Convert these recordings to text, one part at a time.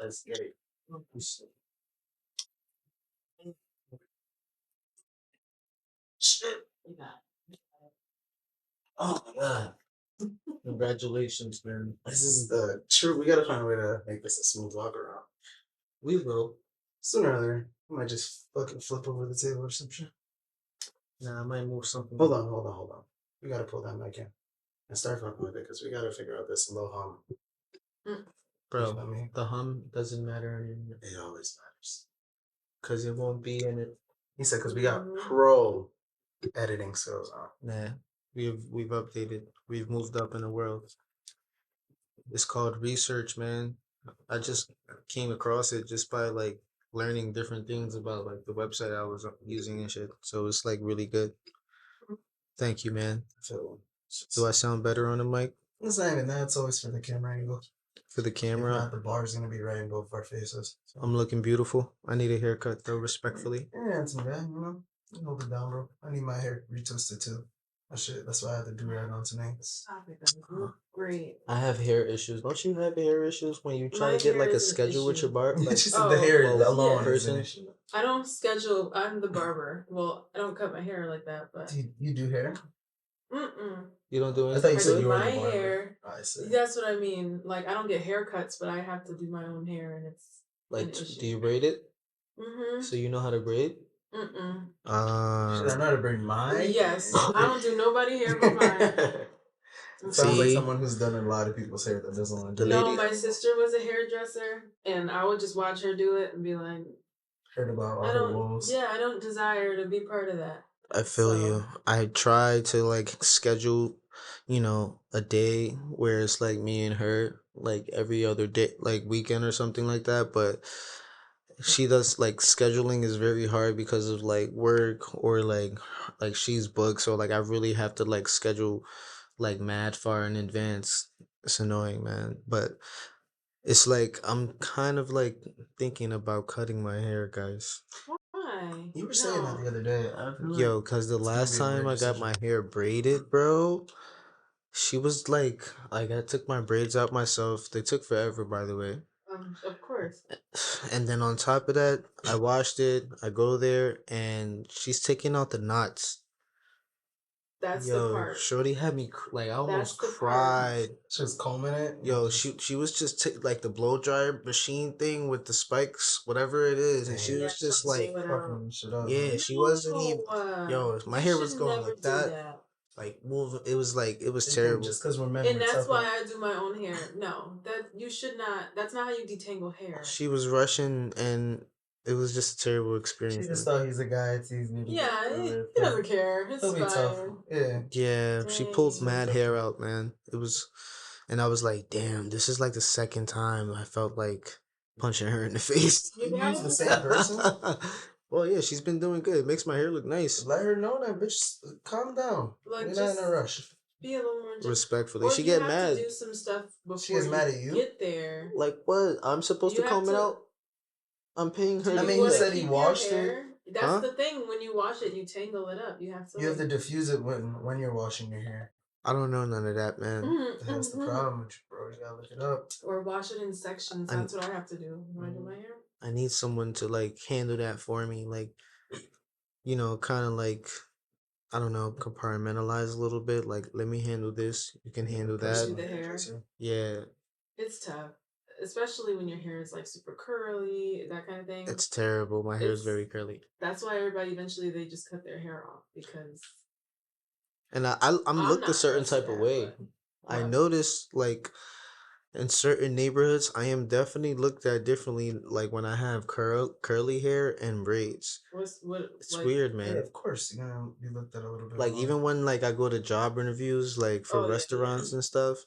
Let's get it. Shit. Oh my god. Congratulations, man. This is the true. We gotta find a way to make this a smooth walk around. We will. Sooner or later. I might just fucking flip over the table or some shit. Nah, I might move something. Hold on. We gotta pull that mic in and start fucking with it because we gotta figure out this low hum. Bro, I mean? The hum doesn't matter anymore. It always matters. Because it won't be in it. He said because we got pro editing skills on. Nah, we've updated. We've moved up in the world. It's called research, man. I just came across it just by like learning different things about like the website I was using and shit. So it's like really good. Thank you, man. So, do I sound better on the mic? It's not even that. It's always for the camera angle. For the camera, if not, the bar's gonna be right in both our faces. So. I'm looking beautiful. I need a haircut though, respectfully. Yeah, it's okay. You know, hold it down, bro. I need my hair retwisted too. That's why I had to do that on tonight. Stop it, great. I have hair issues. Don't you have hair issues when you try to get like a schedule with your barber? Like, she said the hair alone is an issue. I don't schedule. I'm the barber. Well, I don't cut my hair like that, but you do hair. You don't do anything. I thought you said you were the barber. Hair. I see. That's what I mean. Like I don't get haircuts, but I have to do my own hair, and it's like. Do you braid it? So you know how to braid? Should I know how to braid mine? Yes. I don't do nobody hair but mine. Sounds like someone who's done a lot of people's hair that doesn't want to do it. No, my sister was a hairdresser, and I would just watch her do it and be like, heard about all her woes. Yeah, I don't desire to be part of that. I feel you. I try to like schedule, a day where it's like me and her, like every other day, like weekend or something like that. But she does like scheduling is very hard because of like work or like she's booked. So like I really have to like schedule like mad far in advance. It's annoying, man. But it's like I'm kind of like thinking about cutting my hair, guys. Why? You were saying that the other day. Yo, cause the last time I got my hair braided, bro, she was like I took my braids out myself. They took forever, by the way. Of course. And then on top of that, I washed it. I go there, and she's taking out the knots. That's the part. Shorty had me like I almost cried. She was combing it. Yo, she was just like the blow dryer machine thing with the spikes, whatever it is, and she was just like, yeah, she wasn't even. Yo, my hair was going like that. Like move, it was like it was terrible. Just because we're men, and that's why I do my own hair. No, that you should not. That's not how you detangle hair. She was rushing, and it was just a terrible experience. She just thought he's a guy. It's easy. Yeah, he doesn't care. It's fine. Tough. Yeah. Yeah, dang. She pulled mad hair out, man. It was, and I was like, damn, this is like the second time I felt like punching her in the face. You use the same person? Well, yeah, she's been doing good. It makes my hair look nice. Let her know that, bitch. Calm down. Like, we're not in a rush. Be a little more respectfully. She get mad. To do some stuff before she gets mad at you. Get there. Like what? I'm supposed to comb it out. I'm paying her. I mean, he said he washed it. That's the thing. When you wash it, you tangle it up. You have to. You have to diffuse it when you're washing your hair. I don't know none of that, man. That's the problem with you, bro. You gotta look it up. Or wash it in sections. That's what I have to do when I do my hair. I need someone to like handle that for me, like, kind of like, I don't know, compartmentalize a little bit. Like, let me handle this. You can handle that. Do the hair. Yeah. It's tough, especially when your hair is like super curly, that kind of thing. It's terrible. My hair is very curly. That's why everybody eventually they just cut their hair off because. And I'm looked a certain type of way. I noticed like in certain neighborhoods, I am definitely looked at differently. Like when I have curly hair and braids. It's like, weird, man. Yeah, of course, you're gonna be looked at a little bit. Like more. Even when like I go to job interviews, like for restaurants and stuff,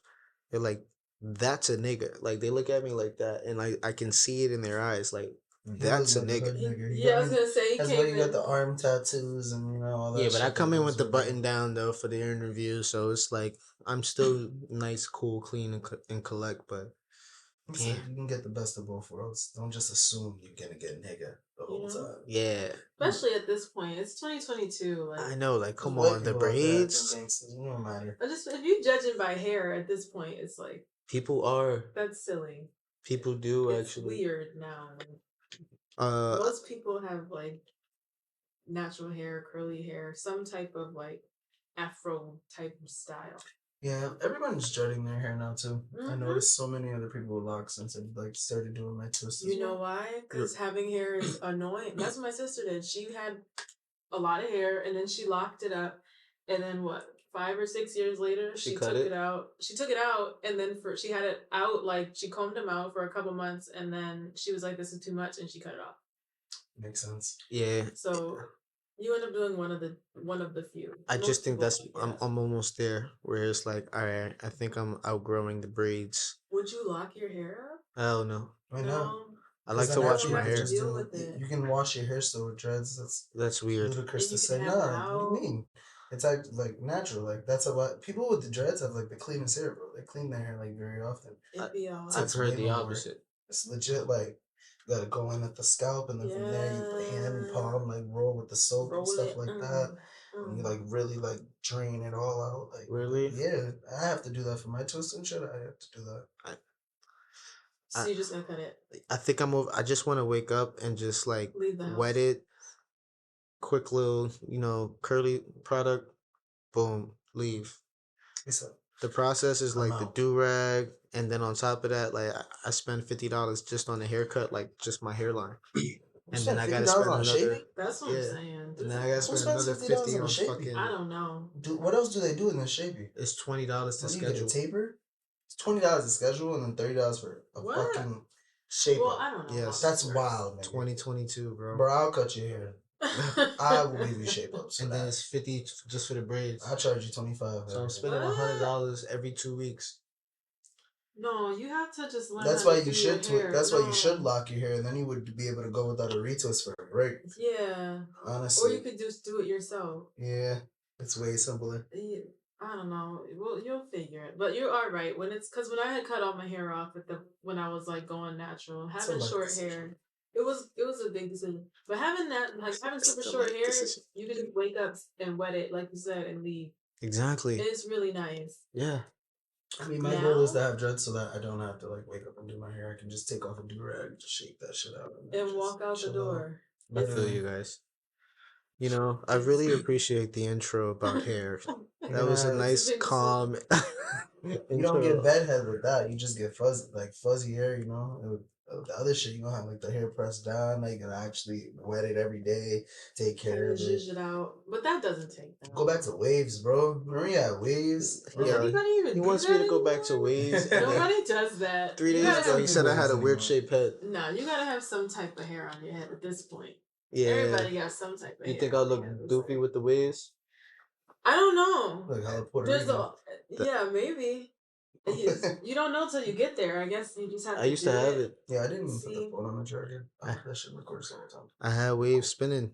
they're like, "That's a nigga." Like they look at me like that, and I can see it in their eyes. Like that's a nigga. Yeah, I was gonna say that's why you got the arm tattoos and all that. Yeah, but I come in with the button down though for the interview, so it's like I'm still nice, cool, clean, and collect, but. So you can get the best of both worlds. Don't just assume you're gonna get nigga the whole time. Yeah. Especially at this point, it's 2022. Like I know, like come on, the braids. It don't matter. If you judging by hair at this point, it's like people are. That's silly. People do It's actually. weird now. Uh, Most people have like natural hair, curly hair, some type of like afro type of style. Yeah, everyone's dreading their hair now too. I Mhm. noticed so many other people with locks since I like started doing my twists. You know why? Because having hair is annoying. That's what my sister did. She had a lot of hair and then she locked it up. And then what? 5 or 6 years later, She she cut took it? it out. She took it out and then she had it out like she combed them out for a couple months and then she was like, "This is too much," and she cut it off. Makes sense. yeah. So you end up doing one of the few. I just Most think people, that's yeah. I'm almost there where it's like, all right, I think I'm outgrowing the braids. Would you lock your hair up? Hell no. Why not? No. I like to then wash after don't my you have can to hair. just deal do with it. you can wash your hair still with dreads. That's That's weird. ludicrous And you to can say. have No, it what do you out. mean? It's like natural. Like that's a lot. People with the dreads have like the cleanest hair, bro. They clean their hair like very often. It'd be all I've Takes heard way the more work. opposite. It's legit. Like you gotta go in at the scalp, and then from there you put hand and palm, like roll with the soap and stuff like that. And you like really like drain it all out. Like Really? yeah, I have to do that for my twist and shit. I have to do that. So you're just gonna cut it. I think I'm over. I just want to wake up and just like Leave the house. wet it. Quick little, curly product. Boom, leave. The process is like the do rag, and then on top of that, like I spend $50 just on a haircut, like just my hairline, and then I gotta spend on another. shaving? That's what I'm saying. And then I gotta spend another $50 $50 on on shaving? fucking. I don't know. What else do they do in the shaving? It's $20 to What do you get, a schedule. taper? It's $20 to schedule and then $30 for a What? fucking shape. Well, I don't know. Yes, That's wild, man. 2022, bro. Bro, I'll cut your hair. I will give you shape ups. And then it's 50 just for the braids. I'll charge you 25. So I'm spending $100 every 2 weeks. No, you have to just learn. That's how why to you do should. your hair. That's why you should lock your hair, and then you would be able to go without a retwist for a break. Yeah. Honestly. Or you could just do it yourself. Yeah, it's way simpler. Yeah, I don't know. Well, you'll figure it. But you are right. Because when I had cut all my hair off when I was like going natural, having short hair, it was a big decision. But having super short hair, you can just wake up and wet it, like you said, and leave. Exactly. It's really nice. Yeah. I mean, my goal is to have dreads so that I don't have to like wake up and do my hair. I can just take off a do rag, just shake that shit out, and walk out the door. I feel you guys. I really appreciate the intro about hair. That was a nice, calm. You don't get bedhead with that. You just get fuzzy hair. The other shit, you gonna have like the hair pressed down. Like you gotta actually wet it every day, take care of it. Zhuzh it out, but that doesn't take that. Go back to waves, bro. Remember you had waves? Does anybody even He do wants that me to go anymore? back to waves. Nobody does that. 3 days ago, he said I had a weird shaped head. No, you gotta have some type of hair on your head at this point. Yeah. Everybody got some type of hair. You think I'll look goofy with the waves? I don't know. Like how Puerto Rico. Yeah, maybe. You don't know till you get there. I guess you just have to. I used to have it. Yeah, I didn't even put the phone on the charger. That shit records all the time. I had waves spinning.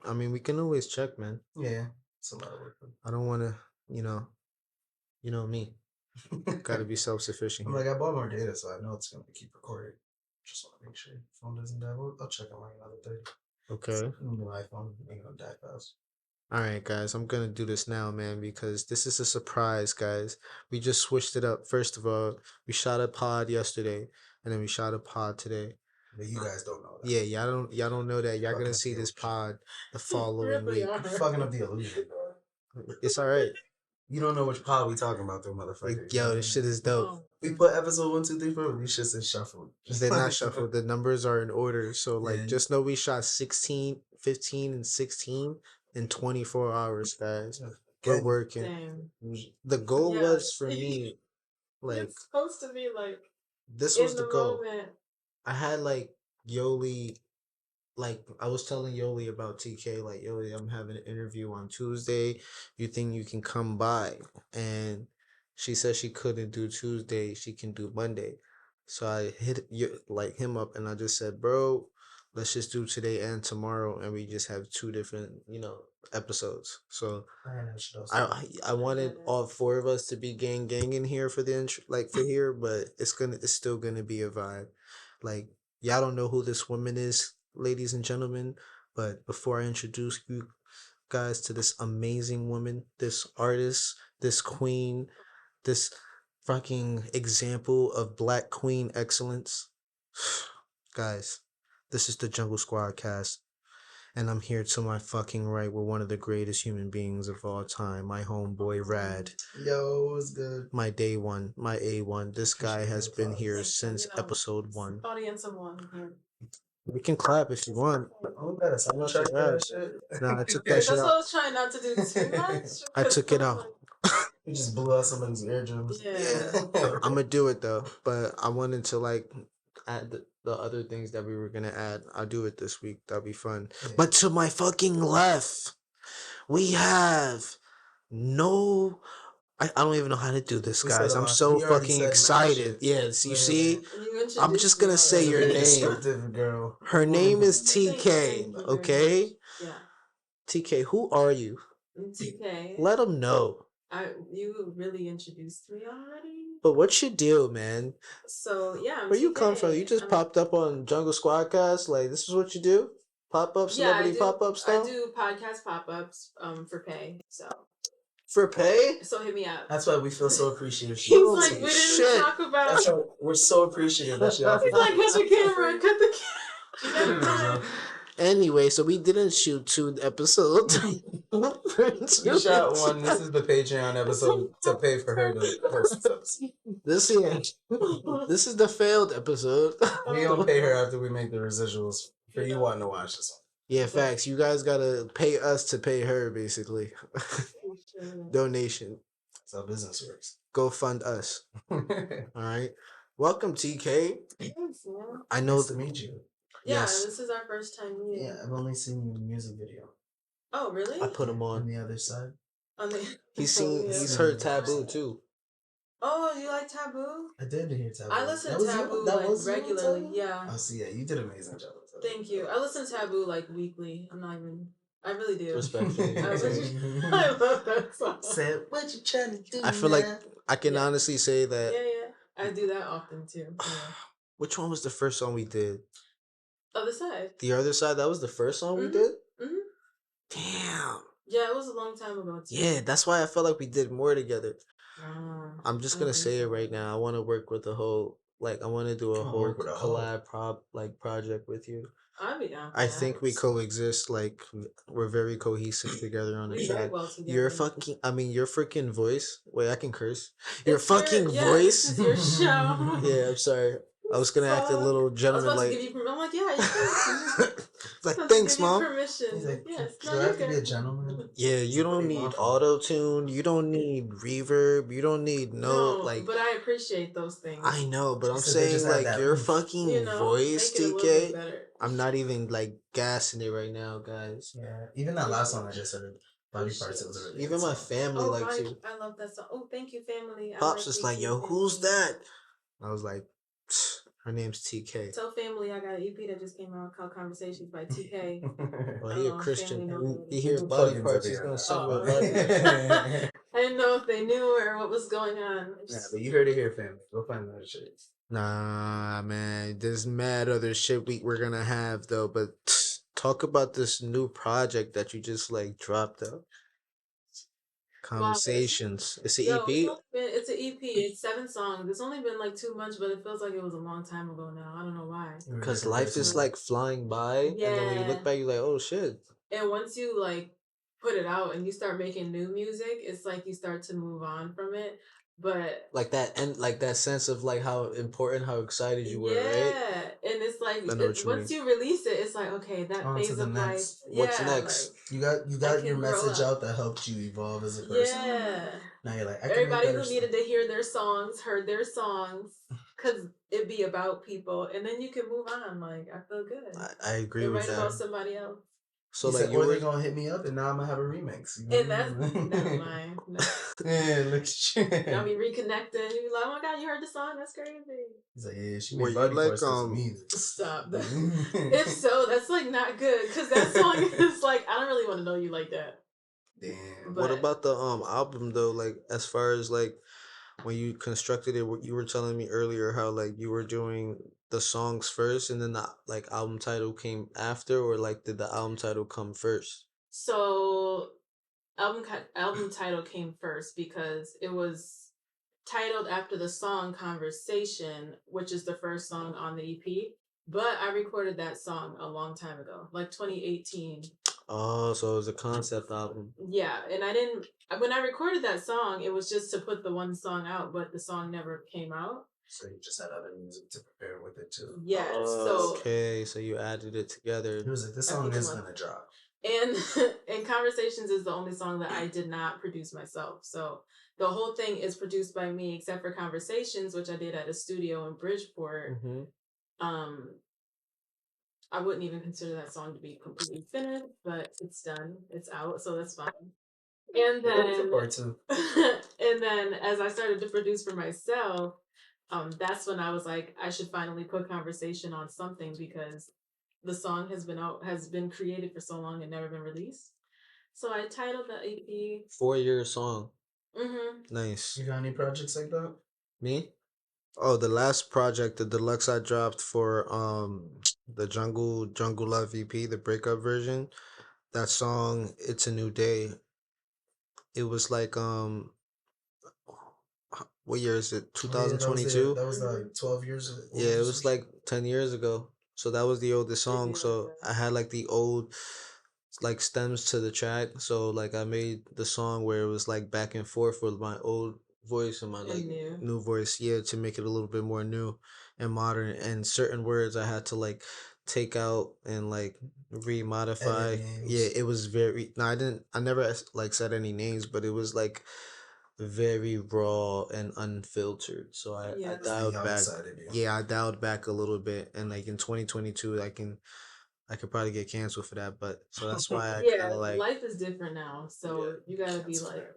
I mean, we can always check, man. Yeah, it's a lot of work. I don't want to, you know me. Got to be self-sufficient. I bought more data, so I know it's gonna keep recording. Just want to make sure your phone doesn't die. I'll check on like another 30. Okay. New iPhone ain't gonna die fast. All right, guys, I'm going to do this now, man, because this is a surprise, guys. We just switched it up. First of all, we shot a pod yesterday, and then we shot a pod today. But you guys don't know that. Yeah, y'all don't know that. Y'all going to see this pod the following week. You're fucking up the illusion, bro. It's all right. You don't know which pod we talking about, though, motherfucker. Yo, this shit is dope. We put episode 1, 2, 3, 4. These shits is shuffled. They're not shuffled. The numbers are in order. So, just know we shot 16, 15, and 16 in 24 hours, guys. We're working. Dang. The goal was for me, it's supposed to be like this was the goal. Moment. I had Yoli, I was telling Yoli about TK, Yoli, I'm having an interview on Tuesday. You think you can come by? And she said she couldn't do Tuesday. She can do Monday. So I hit him up and I just said, bro, let's just do today and tomorrow, and we just have 2 different, episodes. So I wanted all 4 of us to be gang in here for the for here, but it's still gonna be a vibe. Y'all don't know who this woman is, ladies and gentlemen, but before I introduce you guys to this amazing woman, this artist, this queen, this fucking example of Black queen excellence, Guys, this is the Jungle Squad cast, and I'm here to my fucking right with one of the greatest human beings of all time, my homeboy Rad. Yo, what's good? My day one, my A1. This guy has been here since episode 1. Audience of one here. We can clap if you want. Oh, that is soundtrack that shit. Nah, I took that That's shit what I out. was trying not to do too much. I took it out. You just blew out somebody's eardrums. Yeah. I'm gonna do it though, but I wanted to like add the other things that we were gonna add. I'll do it this week. That'll be fun. Yeah. But to my fucking left, we have no. I don't even know how to do this, We guys. said, I'm so we already fucking said excited. shit. Yes, you Literally. see, I'm just gonna say She's a your very name. descriptive girl. Her name is Thank TK. you very Okay, much. Yeah. TK, who are you? TK. Let them know. You really introduced me already. But what you do, man? So yeah, I'm Where you TK. come from? You just popped up on Jungle Squadcast. Like this is what you do? Pop up, celebrity pop up stuff. I do podcast pop ups for pay. So for pay. So hit me up. That's why we feel so appreciative. He's like, we didn't talk about. That's why we're so appreciative that you offered. He's like, cut the camera, cut the camera. Anyway, so we didn't shoot 2 episodes. You shot 1. This is the Patreon episode to pay for her to post this episode. This is the failed episode. We don't pay her after we make the residuals for you wanting to watch this one. Yeah, facts. You guys gotta pay us to pay her, basically. Donation. That's how business works. Go fund us. All right. Welcome, TK. Thanks, man. I know Nice to meet you. Yeah, Yes. this is our first time meeting. Yeah, I've only seen you in a music video. Oh, really? I put him On on. the other side. On the. He's heard Taboo too. Oh, you like Taboo? I did hear Taboo. I listen That to was you? Taboo That like was you, regularly. Taboo? Yeah. Oh, see, yeah, you did an amazing job. With Taboo. Thank you. I listen to Taboo like weekly. I'm not even. I really do. Respectfully. I love that song. Said, what you trying to do? I feel like I can honestly say Yeah, that. yeah. I do that often too. Yeah. Which one was the first song we did? Other side. The Other Side. That was the first song we Mhm. did. Mhm. Damn. Yeah, it was a long time ago too. Yeah, that's why I felt like we did more together. Ah, I'm just gonna say it right now. I want to work with the whole. Like, I want to do a whole work with a whole. collab project with you. I'd be down. For I that. think we coexist. Like, we're very cohesive together on the We very track. well together. Your freaking voice. Wait, I can curse. Your It's fucking yeah, voice. This is your show. Yeah, I'm sorry. I was gonna act a little I was gentleman about like. to give you I'm like, yeah, you can. Like, Supposed to thanks, give you mom. Permission. He's like, Yes. do No, I you're have to be a good. gentleman? Yeah, you don't Pretty need awful. auto tune. You don't need reverb. You don't need No, like. but I appreciate those things. I know, but I'm So they saying just have like that your oomph. fucking You know, voice, make it a little bit TK. better. I'm not even like gassing it right now, guys. Yeah, even that last one I just heard, Body Parts, it was a really Even good my song. family Oh, likes right. it. I love that song. Oh, thank you, family. Pops was like, TK "Yo, who's family. that?" I was like, "Her name's TK." Tell family I got an EP that just came out called Conversations by TK. Well, I he a don't know if Christian. family knows He it. hears Put body plugins parts. every He's year. gonna send Oh. me a body part. I didn't know if they knew or what was going on. Yeah, but you heard it here, family. Go find that shit. Nah, man. There's mad other shit we're gonna have though. But talk about this new project that you just like dropped though. Conversations. It's an Yo, EP. it's an EP. It's 7 songs. It's only been like 2 months, but it feels like it was a long time ago now. I don't know why. Because life is like flying by, and then when you look Yeah. back, you're like, oh shit. And once you like put it out and you start making new music, it's like you start to move on from it. But Like that, and like that sense of like how important, how excited you were, yeah, right? and it's like I know what you once you release it, it's like okay, that On to phase the of next. life. What's yeah, next? like, You got I your can grow message up. out that helped you evolve as a person. Yeah. Now you're like, I can Everybody make who better needed stuff. to hear their songs heard their songs because it be about people, and then you can move on. Like I feel good. I agree and with write about that. somebody else. So He like said, you or were. they gonna hit me up, and now I'm gonna have a remix. You know And that's what I mean? never mind. No. Yeah, look at you. Y'all be reconnecting. You be like, oh my god, you heard the song? That's crazy. He's like, yeah, she Were made you body like, parts for music. Stop that. If so, that's like not good because that song is like I don't really want to know you like that. Damn. What But- about the album though? Like as far as like when you constructed it, what you were telling me earlier, how like you were doing the songs first, and then the like album title came after, or like did the album title come first? So album title came first because it was titled after the song Conversation, which is the first song on the EP. But I recorded that song a long time ago, like 2018. Oh, so it was a concept album. Yeah, and I didn't. When I recorded that song, it was just to put the one song out, but the song never came out. So you just had other music to prepare with it too. Yes. Okay, so you added it together. He was like, "This song is gonna drop." And and Conversations is the only song that I did not produce myself. So the whole thing is produced by me, except for Conversations, which I did at a studio in Bridgeport. I wouldn't even consider that song to be completely finished, but it's done. It's out, so that's fine. And then and then as I started to produce for myself, that's when I was like, I should finally put Conversation on something because the song has been created for so long and never been released. So I titled the EP 4-year song. Mm-hmm. Nice. You got any projects like that? Me? Oh, the last project, the deluxe I dropped for the Jungle Love EP, the breakup version. That song, It's a New Day. It was like what year is it? 2022. That was like 12 years ago. Yeah, it was like 10 years ago. So that was the oldest song. So I had like the old like stems to the track. So like I made the song where it was like back and forth with my old voice and my like new voice, yeah, to make it a little bit more new and modern. And certain words I had to like take out and like remodify. Yeah, it was very no, I never like said any names, but it was like very raw and unfiltered. So I dialed back. Yeah, I dialed back a little bit, and like in 2022, I could probably get canceled for that. But so that's why I yeah, like life is different now, so you gotta be like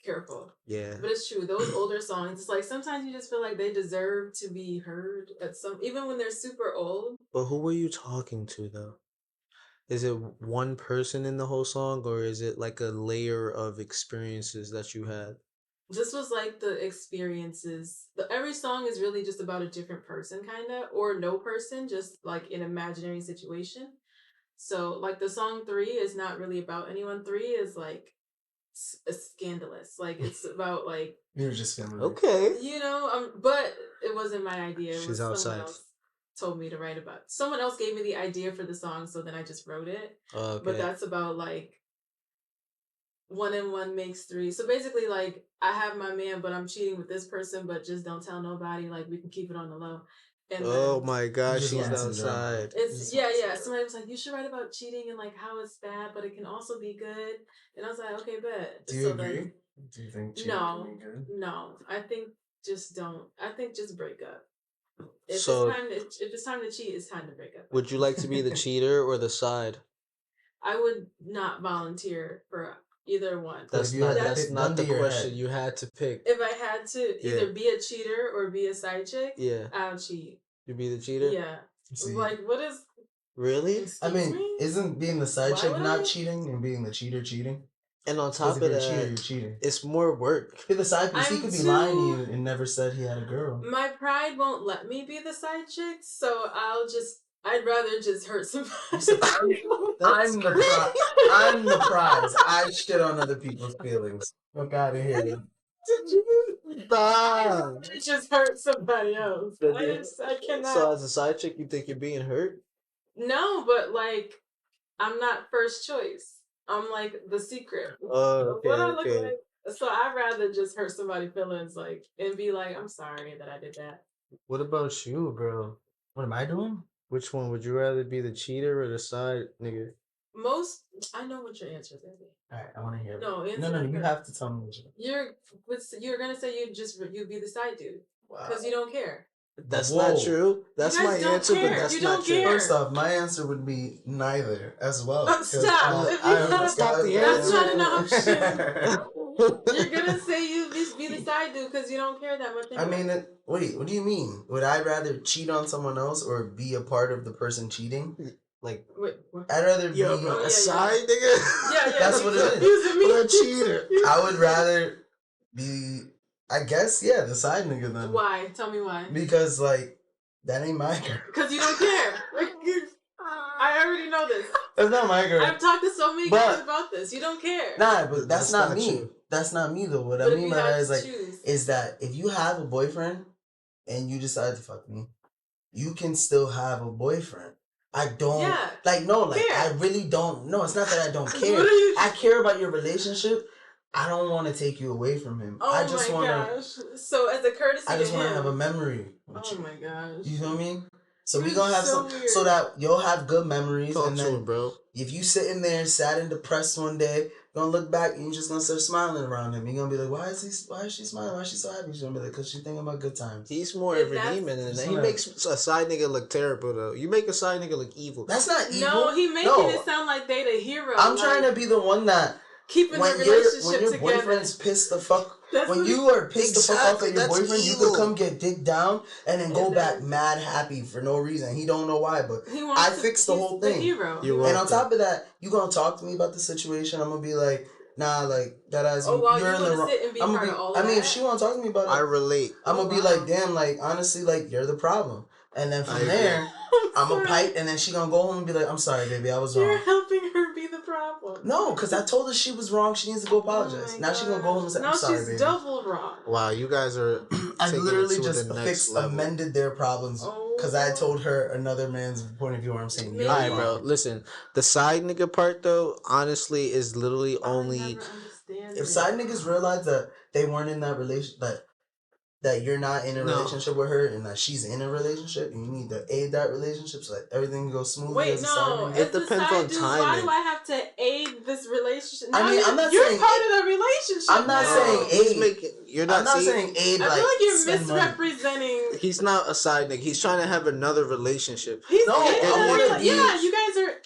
careful. Yeah, but it's true. Those older songs, it's like sometimes you just feel like they deserve to be heard at some, even when they're super old. But who were you talking to though? Is it one person in the whole song, or is it like a layer of experiences that you had? This was like the experiences. Every song is really just about a different person, kind of, or no person, just like an imaginary situation. So, like the song 3 is not really about anyone. 3 is like scandalous. Like it's about like you're just feeling okay, but it wasn't my idea. It She's was outside. someone else told me to write about. Someone else gave me the idea for the song, so then I just wrote it. Okay. But that's about like 1 and 1 makes 3. So basically, like I have my man, but I'm cheating with this person, but just don't tell nobody. Like we can keep it on the low. And oh my gosh, she's outside. It's yeah. Somebody was like, you should write about cheating and like how it's bad, but it can also be good. And I was like, okay, bet. Do you agree? Do you think cheating can be good? No. I think just don't. I think just break up. If it's time to cheat, it's time to break up. Would you like to be the cheater or the side? I would not volunteer for either one. That's not the question. You had to pick. If I had to either be a cheater or be a side chick, I'll cheat. You be the cheater? Yeah. Like what is really? I mean, isn't being the side chick not cheating and being the cheater cheating? And on top of that, you're cheating. It's more work. Be the side piece. He could be lying to you and never said he had a girl. My pride won't let me be the side chick, so I'd rather just hurt somebody. I'm the prize. I shit on other people's feelings. Fuck out of here. Stop. Just hurt somebody else. I cannot. So as a side chick, you think you're being hurt? No, but like, I'm not first choice. I'm like the secret. Oh, okay. What I look like. So I'd rather just hurt somebody's feelings, like, and be like, I'm sorry that I did that. What about you, bro? What am I doing? Which one would you rather be, the cheater or the side nigga? I know what your answer is gonna be. All right, I want to hear. No, you have to tell me what you're gonna say you'd be the side dude because you don't care. That's not true. That's my answer, but that's not true. First off, my answer would be neither as well. Stop. That's not the answer. That's not an option. You're gonna say you be the side dude because you don't care that much. I mean, wait. What do you mean? Would I rather cheat on someone else or be a part of the person cheating? Like, wait, I'd rather be a side nigga. Yeah, that's what it is. Or a cheater. I would rather be. I guess, yeah, the side nigga then. Why? Tell me why. Because, like, that ain't my girl. Because you don't care. I already know this. That's not my girl. I've talked to so many guys about this. You don't care. Nah, but that's not me. True. That's not me, though. What I mean by that is, like, is that if you have a boyfriend and you decide to fuck me, you can still have a boyfriend. I don't Care. I really don't. No, it's not that I don't care. I care about your relationship. I don't want to take you away from him. Oh I just my gosh. So as a courtesy I just want to have a memory. Oh my gosh. You feel me? So You're we gonna have so some, weird. so that you'll have good memories. Talk and to then, him, bro. if you sitting there sad and depressed one day, you're gonna look back and you're just gonna start smiling around him. You're gonna be like, why is she smiling? Why is she so happy? She's gonna be like, because she's thinking about good times. He's more of a demon than that. He makes a side nigga look terrible though. You make a side nigga look evil. That's not evil. No, he making it sound like they the hero. I'm trying to be the one that keeping the relationship when your together. boyfriend's pissed the fuck. When you are pissed the fuck off at your boyfriend, you could come get dick down and then go back mad happy for no reason. He don't know why, but I fixed the whole thing. And on top of that, you gonna talk to me about the situation. I'm gonna be like, nah, like that as you're in the wrong. I mean, if she wanna talk to me about it, I relate. I'm gonna be like, damn, like honestly, like you're the problem. And then from there, I'm a pipe, and then she gonna go home and be like, I'm sorry, baby, I was wrong. You're helping her be the problem. No, because I told her she was wrong. She needs to go apologize. Now she gonna go home and say, I'm sorry, baby. No, she's double wrong. Wow, you guys are I literally just amended their problems because I told her another man's point of view where I'm saying, you're alright, bro, listen. The side nigga part, though, honestly, is literally only... If side niggas realize that they weren't in that relationship, that you're not in a relationship with her and that she's in a relationship and you need to aid that relationship so that everything goes smoothly. Wait, no, it depends on timing. Why do I have to aid this relationship? I mean, I'm not you're saying part of the relationship. I'm not saying aid. You're not, I'm not saying aid. I feel like you're misrepresenting. Money. He's not a side nigga. He's trying to have another relationship. You guys are.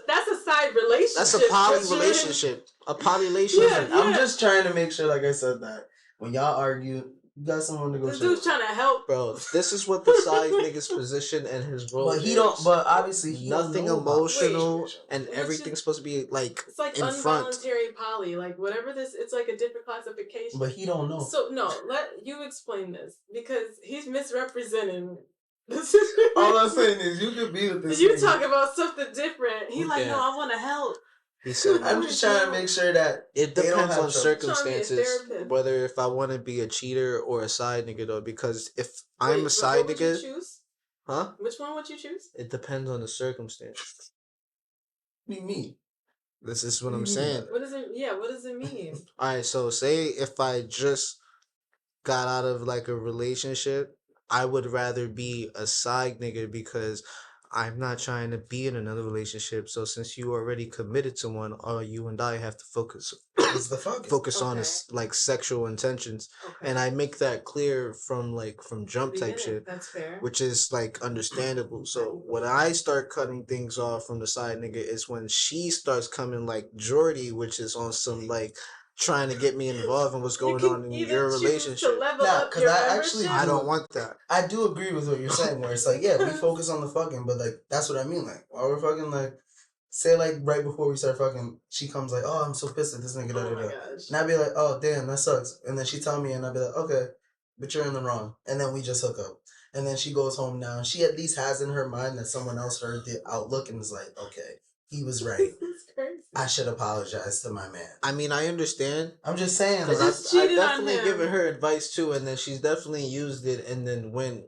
That's a side relationship. That's a poly relationship. A poly relationship. Yeah. I'm just trying to make sure, like I said, that when y'all argue, you got someone to go. This dude's trying to help, bro. This is what the side nigga's position and his role. But he don't. But obviously, he nothing emotional, and everything's supposed to be like. It's like involuntary poly, like whatever this. It's like a different classification. But he don't know. So no, let you explain this because he's misrepresenting. All I'm saying is you could be with this. You talk about something different. He like, no, I want to help. He said, I'm just trying to make sure that it depends on circumstances whether if I want to be a cheater or a side nigga though. Because if I'm a side nigga, huh? Which one would you choose? It depends on the circumstance. What do you mean? This is what I'm saying. What does it? Yeah, what does it mean? All right, so say if I just got out of like a relationship, I would rather be a side nigga because I'm not trying to be in another relationship. So since you already committed to one, all you and I have to focus on is like sexual intentions. Okay. And I make that clear from jump type shit. That's fair. Which is like understandable. So when I start cutting things off from the side nigga is when she starts coming like Jordy, which is on some like trying to get me involved in what's going on in your relationship. Because I don't want that. I do agree with what you're saying, where it's like, yeah, we focus on the fucking, but like that's what I mean. Like while we're fucking, like say like right before we start fucking, she comes like, oh, I'm so pissed at this nigga. And I'd be like, oh damn, that sucks. And then she tell me, and I'd be like, okay, but you're in the wrong. And then we just hook up. And then she goes home now. She at least has in her mind that someone else heard the outlook and is like, okay, he was right. I should apologize to my man. I mean, I understand. I'm just saying. Because I've definitely given her advice too, and then she's definitely used it and then went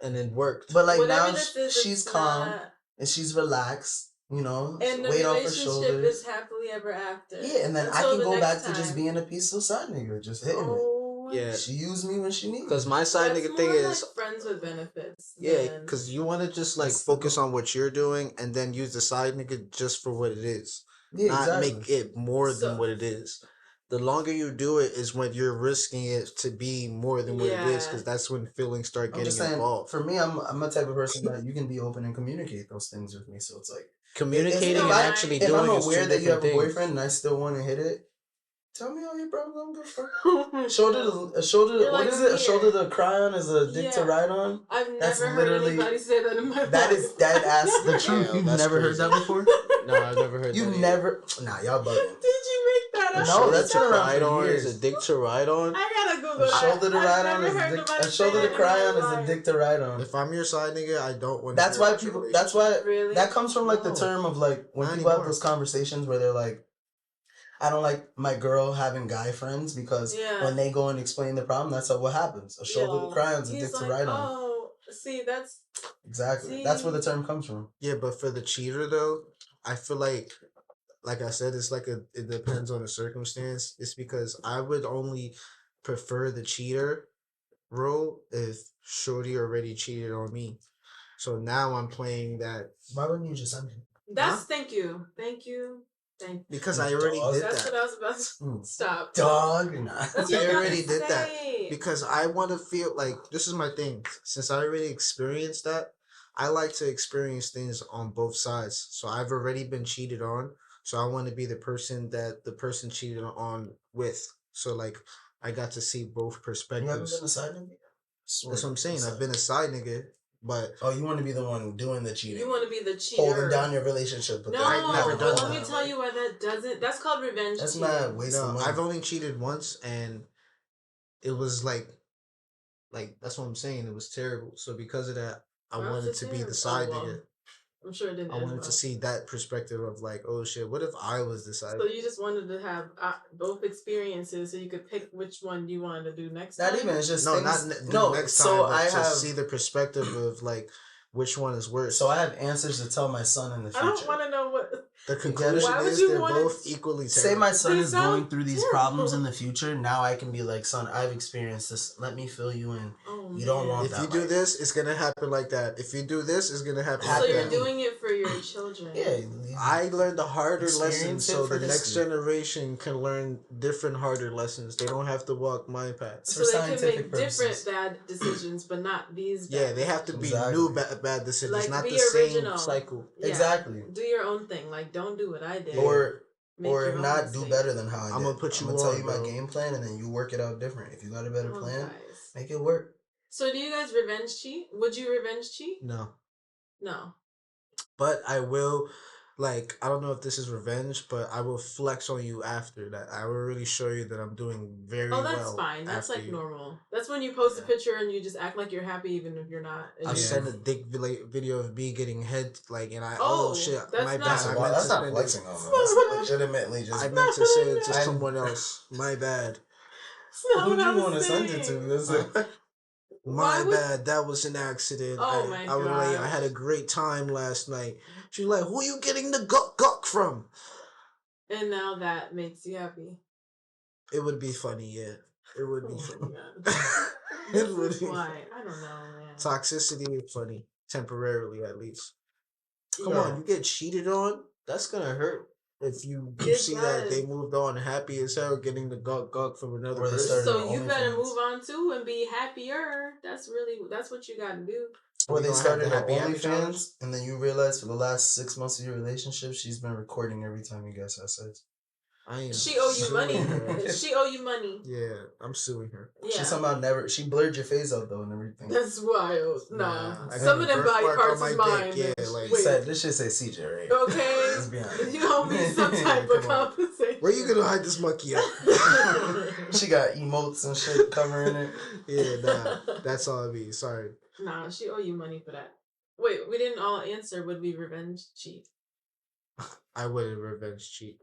and then worked. But like now she's calm and she's relaxed, you know. And the relationship is happily ever after. Yeah, and then I can go back to just being a peaceful side nigga, just hitting me. Yeah, she used me when she needed. Because my side nigga thing is friends with benefits. Yeah, because you want to just like focus on what you're doing and then use the side nigga just for what it is. Yeah, not make it more than what it is. The longer you do it is when you're risking it to be more than what it is, because that's when feelings start getting involved. For me, I'm a type of person that you can be open and communicate those things with me. So it's like communicating and actually doing. If I'm aware that you have a boyfriend and I still want to hit it. Tell me all your problems. I'm good for. Shoulder. What is it? A shoulder to cry on is a dick to ride on. I've never heard anybody say that in my life. That is dead ass the truth. You've never heard that before? No, I've never heard that. You never. Nah, y'all bugging. Did you make that up? No, that's been around for years. Is a dick to ride on? I gotta Google that. A shoulder to ride on is a dick. A shoulder to cry on is a dick to ride on. If I'm your side nigga, I don't want. That's why people. That's why. Really? That comes from like the term of like when people have those conversations where they're like, I don't like my girl having guy friends because when they go and explain the problem, that's what happens. A shoulder to cry on is a dick to ride on. See, that's exactly. That's where the term comes from. Yeah, but for the cheater though, I feel like I said, it's like it depends on the circumstance. It's because I would only prefer the cheater role if Shorty already cheated on me. So now I'm playing that. Why wouldn't you just end it? That's thank you. Thank you. Because I already did That's that. what I was about to stop. Dog. That's I what you already gotta did that. say. Because I want to feel like this is my thing. Since I already experienced that, I like to experience things on both sides. So I've already been cheated on. So I want to be the person that the person cheated on with. So like I got to see both You haven't perspectives. been a side nigga? That's what I'm saying. I've been a side nigga, but you want to be the one doing the cheating. You want to be the cheater. Holding down your relationship. No, I've never done let that. me tell you why that doesn't. That's called revenge That's cheating. not wasting money. I've only cheated once, and it was like that's what I'm saying. It was terrible. So because of that, I wanted to be the side nigga. I'm sure it didn't. I wanted to see that perspective of like, oh shit, what if I was the side? So you just wanted to have both experiences, so you could pick which one you wanted to do next time. Not even. It's just no, things, not next time. So but I to have see the perspective of like which one is worse. So I have answers to tell my son in the future. I don't want to know what the conclusion is. They're both equally terrible. Say my son is going through these problems in the future. Now I can be like, son, I've experienced this. Let me fill you in. Oh, you don't want if that. If you do this, it's gonna happen like that. If you do this, it's gonna happen. So like you're that. doing it for your children. Yeah. I learned the harder lessons, so the next history. generation can learn different harder lessons. They don't have to walk my path. So they can make different bad decisions, but not these. Bad they have to be new bad decisions, like, not the original. same cycle. Yeah. Exactly. Do your own thing. Like, don't do what I did. Or if not, do better than how I did. I'm gonna put you I'm gonna tell you bro. my game plan, and then you work it out different. If you got a better plan, guys. make it work. So do you guys revenge cheat? Would you revenge cheat? No. No. But I will, like, I don't know if this is revenge, but I will flex on you after that. I will really show you that I'm doing very well. Oh, that's fine. That's like normal. That's when you post a picture and you just act like you're happy even if you're not. I sent a dick video of me getting head, like, and I, shit, that's my not, bad. That's not flexing on me. That's legitimately just. I meant to say it to someone else. My bad. Who do you want to send it to? My bad. That was an accident. Oh my god. I had a great time last night. She's like, who are you getting the guck from? And now that makes you happy. It would be funny, yeah. It would be funny. It would be. Why? I don't know, man. Toxicity is funny. Temporarily, at least. Come on, you get cheated on? That's gonna hurt. If you see that they moved on happy as hell, getting the guck from another person. So you better move on too and be happier. That's what you gotta do. Or they started happy OnlyFans, and then you realize for the last 6 months of your relationship, she's been recording every time you guys have sex. She owe you money. She owe you money. Yeah, I'm suing her. Yeah. She somehow she blurred your face out though and everything. That's wild. Nah. Some of them body parts is mine. Yeah, like this should say CJ, right? Okay. Let's be honest. You owe me some type of compensation. Where you gonna hide this monkey at? She got emotes and shit covering it. Yeah, nah. That's all it be. Sorry. Nah, she owe you money for that. Wait, we didn't all answer. Would we revenge cheat? I wouldn't revenge cheat.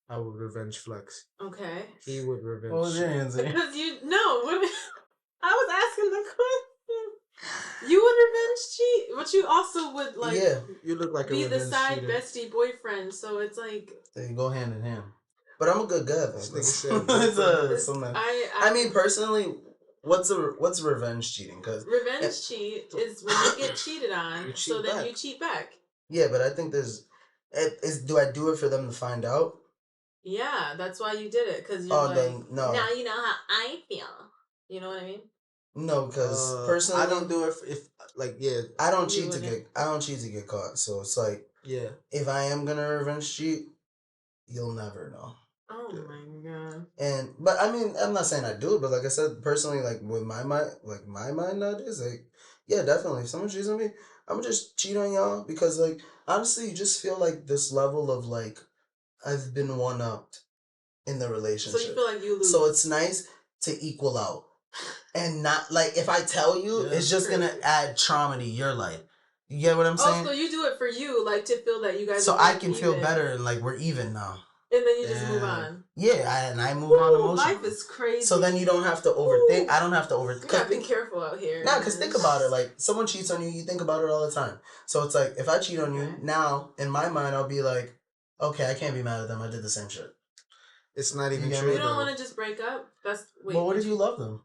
I would revenge flex. Okay. He would revenge. What was your answer? Because I was asking the question. You would revenge cheat, but you also would like. Yeah, you look like be a the side cheater. bestie boyfriend. So it's like they go hand in hand. But I'm a good guy though. I mean, personally, what's revenge cheating? Because revenge cheat is when you get cheated on, so then you cheat back. Yeah, but I think do I do it for them to find out? Yeah, that's why you did it, because you're no. Now you know how I feel. You know what I mean? No, because personally, I don't do it if I don't cheat to get caught. So it's like, yeah, if I am gonna revenge cheat, you'll never know. Oh my god. But I mean, I'm not saying I do it, but like I said, personally, like with my mind nowadays, like, yeah, definitely. If someone cheats on me, I'm gonna just cheat on y'all because, like, honestly, you just feel like this level of like, I've been one-upped in the relationship. So you feel like you lose. So it's nice to equal out. And not, like, if I tell you, it's just going to add trauma to your life. You get what I'm saying? Oh, so you do it for you, like, to feel that you guys so I can feel better and, like, we're even now. And then you just move on. Yeah, and I move on emotionally. Life is crazy. So then you don't have to overthink. I don't have to overthink. You gotta be careful out here. Nah, because think about it. Like, someone cheats on you, you think about it all the time. So it's like, if I cheat on you, now, in my mind, I'll be like, okay, I can't be mad at them. I did the same shit. It's not even true. You don't want to just break up? Well, what if you love them?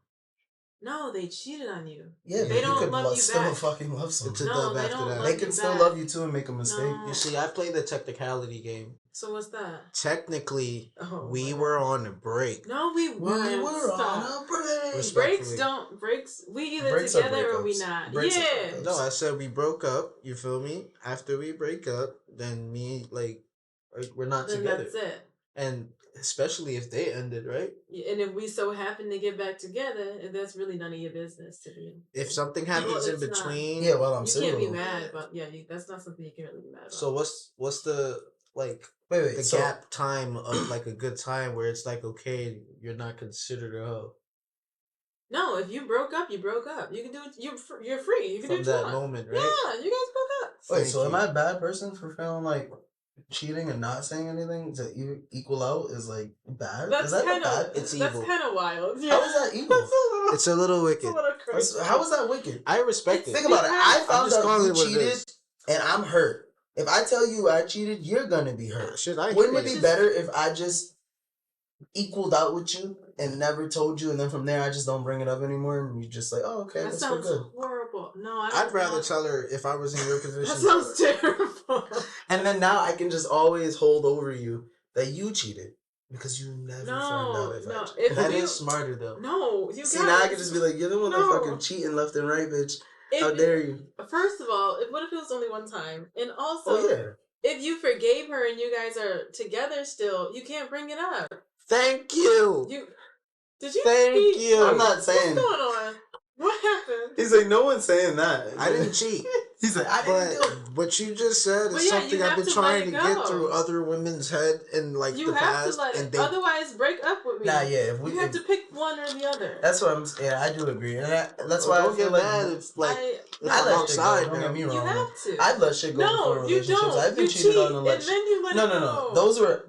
No, they cheated on you. Yeah, they don't love you still back. fucking love someone. No, they don't love They can still love you too and make a mistake. No. You see, I played the technicality game. So what's that? Technically, we were on a break. No, we weren't. We were on a break. Breaks. We either together or we not. Yeah. No, I said we broke up. You feel me? After we break up, then me we're not then together. That's it. And especially if they ended, right? And if we so happen to get back together, that's really none of your business to me. If something happens in between, I'm single. You can't be mad about. Yeah, that's not something you can really be mad about. So what's the wait, the gap time of like a good time where it's like, okay, you're not considered a hoe? No, if you broke up, you broke up. You can do it. You're free. You can From do it that moment, right? Yeah, you guys broke up. Wait, so am I a bad person for feeling like cheating and not saying anything to equal out is like bad? That's kind of it's evil. That's kind of wild. Yeah. How is that evil? It's a little wicked. How is that wicked? I respect it. Think about it. I found out you cheated, and I'm hurt. If I tell you I cheated, you're gonna be hurt. Wouldn't it be better if I just equaled out with you and never told you, and then from there I just don't bring it up anymore, and you just like, oh, okay, that sounds horrible. No, I'd rather tell her if I was in your position. That sounds terrible. And then now I can just always hold over you that you cheated. Because you never find out if I cheated. That is smarter though. No, you see, now I can just be like, you're the one that fucking cheating left and right, bitch. How dare you? First of all, what if it was only one time? And also, if you forgave her and you guys are together still, you can't bring it up. Thank you. Did you? Thank you. I'm not saying. What's going on? What happened? He's like, no one's saying that. I didn't cheat. He's like, I didn't do it. What you just said is something I've been trying to get through other women's head in like the past. Otherwise, break up with me. Nah, yeah. You have to pick one or the other. That's what I'm saying. Yeah, I do agree. And that's why I feel get mad if I let shit go. Don't get me wrong. You have to. I've let shit go before relationships. I've been cheated on and let shit. No.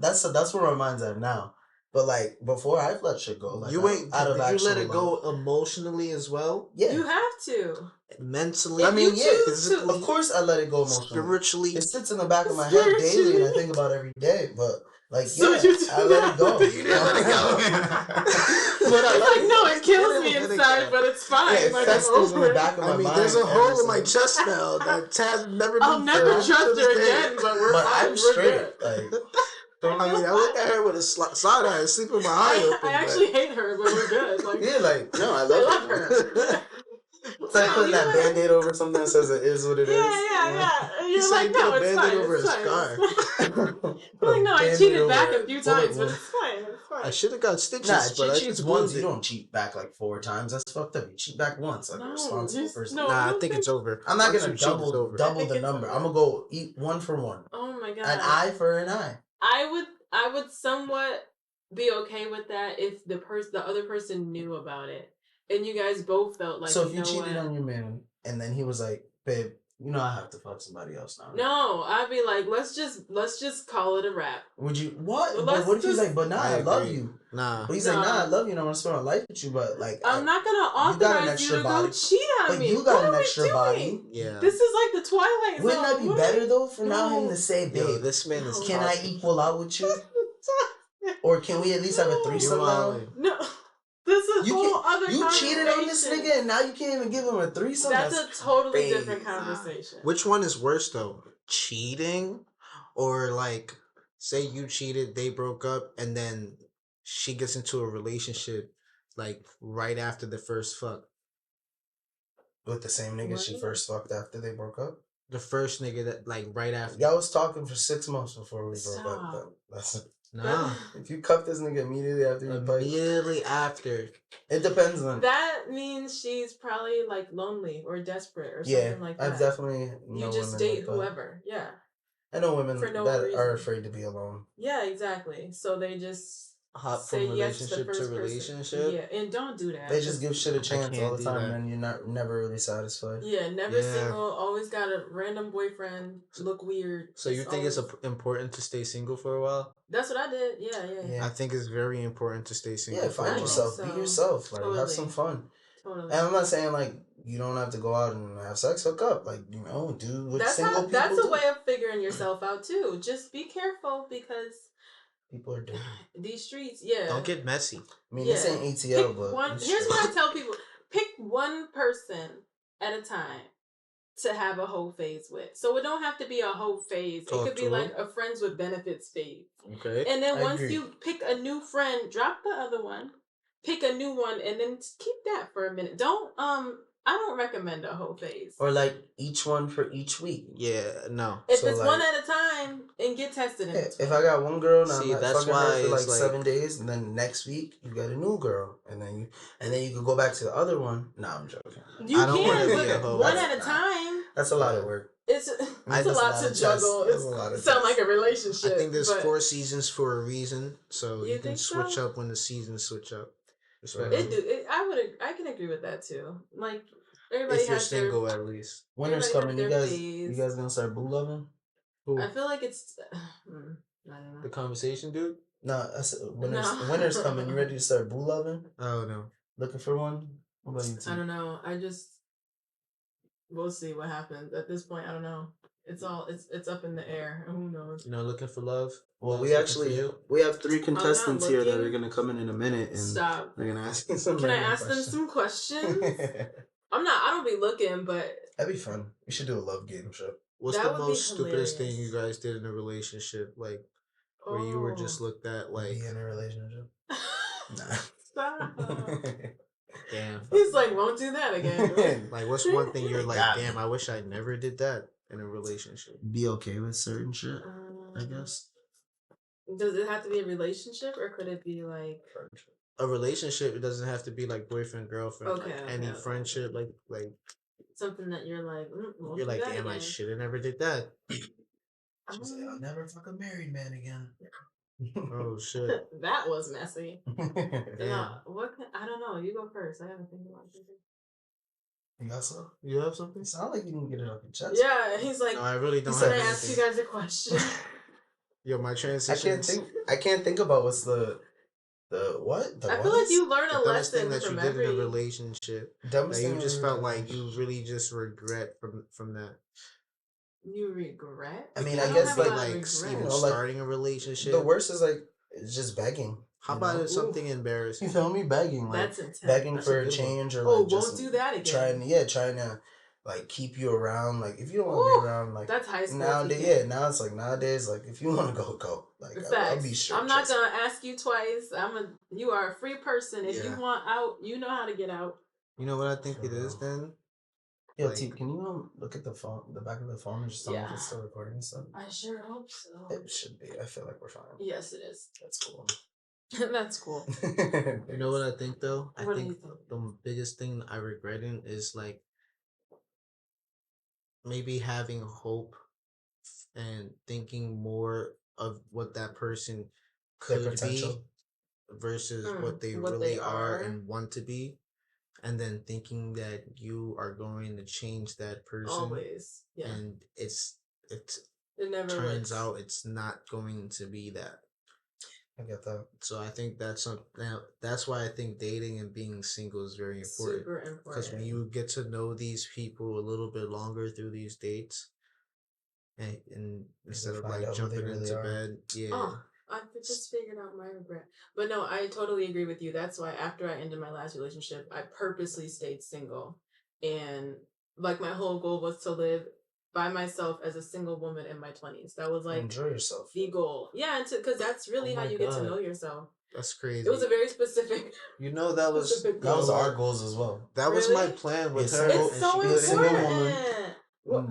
That's where my mind's at now. But like before, I've let shit go. Like, you let it go emotionally as well? Yeah, you have to. Mentally, physically, of course I let it go emotionally. Spiritually, it sits in the back of my head daily, and I think about it every day. But like, I let it go. You didn't let it go. It kills me inside, but it's fine. Yeah, it festers in the back of my mind. There's a hole in my chest now that has never been. I'll never trust her again, but we're fine. I'm straight. I look at her with a side eye and sleep with my eye open. I actually hate her, but we're good. I love her. It's like putting that Band-Aid over something that says it is what it is. Yeah. You're like, no, it's fine. Over a scar. I'm like, no, I cheated back a few times, but it's fine. I should have got stitches. But I cheat once. You don't cheat back like 4 times. That's fucked up. You cheat back once, like a responsible person. I think it's over. I'm not gonna double the number. I'm gonna go eat 1 for 1. Oh my god. An eye for an eye. I would somewhat be okay with that if the other person knew about it. And you guys both felt like, so if you cheated on your man and then he was like, babe, I have to fuck somebody else now. No, I'd be like, let's just call it a wrap. Would you what? But what if he's like, but nah, I love you. Nah. But he's like, nah, I love you and I want to spend my life with you, but like I'm not gonna authorize you to go cheat on me. You got an extra body. Yeah. This is like the Twilight Zone. Wouldn't that be better though for now him to say, babe, this man is can I equal out with you? Or can we at least have a threesome now? No. This is a whole other conversation. You cheated on this nigga and now you can't even give him a threesome? That's a totally different conversation. Which one is worse though? Cheating? Or like, say you cheated, they broke up, and then she gets into a relationship like right after the first fuck. With the same nigga she first fucked after they broke up? The first nigga that like right after. Y'all was talking for 6 months before we broke up. That's nah. If you cuff this nigga immediately after you bite. Immediately after. It depends on. That means she's probably like lonely or desperate or something like that. I definitely know you just women date like that. whoever. Yeah. I know women that are afraid to be alone. Yeah, exactly. So they just hop say from yes to the relationship to first person. relationship. Yeah, and don't do that. They just give shit a chance all can't the do time, that. and you're never really satisfied. Yeah, never Yeah. single. Always got a random boyfriend. Look weird. So you think always... it's important to stay single for a while? That's what I did. Yeah. I think it's very important to stay single. Yeah, for a find while. yourself, so. be yourself, like Totally. have some fun. Totally. And I'm not saying like you don't have to go out and have sex, hook up, like do what single people That's do. a way of figuring yourself out too. Just be careful because people are dirty. These streets, yeah. Don't get messy. I mean, this ain't ATL, but here's what I tell people: pick one person at a time to have a whole phase with. So it don't have to be a whole phase. It could be like a friends with benefits phase. Okay. And then once you pick a new friend, drop the other one, pick a new one, and then keep that for a minute. I don't recommend a whole phase. Or like each one for each week. Yeah, no. If it's like, one at a time, and get tested in between. If I got one girl and I'm that's fucking why her for like 7 days, and then next week you got a new girl, and then you can go back to the other one. Nah, I'm joking. I don't can, but one at a time. That's a lot of work. It's a lot to juggle. It sounds like a relationship. I think there's 4 seasons for a reason, so you can switch so? up when the seasons switch up. I can agree with that too. Like everybody if you're has single, at least. Winter's coming. You guys gonna start boo loving? I feel like it's. I don't know. The conversation, dude. No, winter's coming. You ready to start boo loving? Oh no. Looking for one? What about you two? I don't know. We'll see what happens. At this point, I don't know. It's up in the air. Who knows? Looking for love. Well, we have 3 contestants here that are gonna come in a minute, and stop. They're gonna ask you some. Can I ask them some questions? I don't be looking, but that'd be fun. We should do a love game show. What's the most stupidest thing you guys did in a relationship? Like where you were just looked at like be in a relationship? Nah. Stop. Damn. He's like, won't do that again. Like, what's one thing you're like, damn, I wish I never did that in a relationship? Be okay with certain shit, I guess. Does it have to be a relationship, or could it be like a relationship? It doesn't have to be like boyfriend, girlfriend. Okay. Like any friendship, like something that you're like, you're like, damn, I should have never did that. She's like, I'll never fuck a married man again. Oh shit. That was messy. I don't know. You go first. I haven't think about it. You got some? You have something? It sounds like you didn't get it off your chest. Yeah, he's like, no, I really don't. Can I ask you guys a question? Yo, my transition. I can't think about what's the what? I feel like you learn a lesson that from you did in a relationship. That you just felt like you really just regret from that. You regret? I mean, I guess like starting a relationship. The worst is like it's just begging. How about something embarrassing? You feel me? Begging, like that's intense. Begging for a change, or like won't do that again. Trying to like keep you around. Like if you don't want to be around, like that's high school. Nowadays, now it's like nowadays, like if you want to go. Like I'll be sure. I'm not gonna ask you twice. You are a free person. If you want out, you know how to get out. You know what I think it is then? Yo, T, can you look at the phone, the back of the phone, and just tell me if it's still recording and stuff? I sure hope so. It should be. I feel like we're fine. Yes, it is. That's cool. That's cool. You know what I think though? I think think the biggest thing I regretting is like maybe having hope and thinking more of what that person could be versus what they really are and want to be. And then thinking that you are going to change that person. Always. Yeah. And it never turns out it's not going to be that. I get that. So I think that's why I think dating and being single is very important. Super important. Because when you get to know these people a little bit longer through these dates, and instead of like jumping into bed, I just figured out my regret. But no, I totally agree with you. That's why after I ended my last relationship, I purposely stayed single. And like my whole goal was to live by myself as a single woman in my 20s. That was like enjoy yourself. The goal. Yeah, because that's really how you get to know yourself. That's crazy. It was a very specific. That was our goals as well. That was my plan with her. It's so important. I'm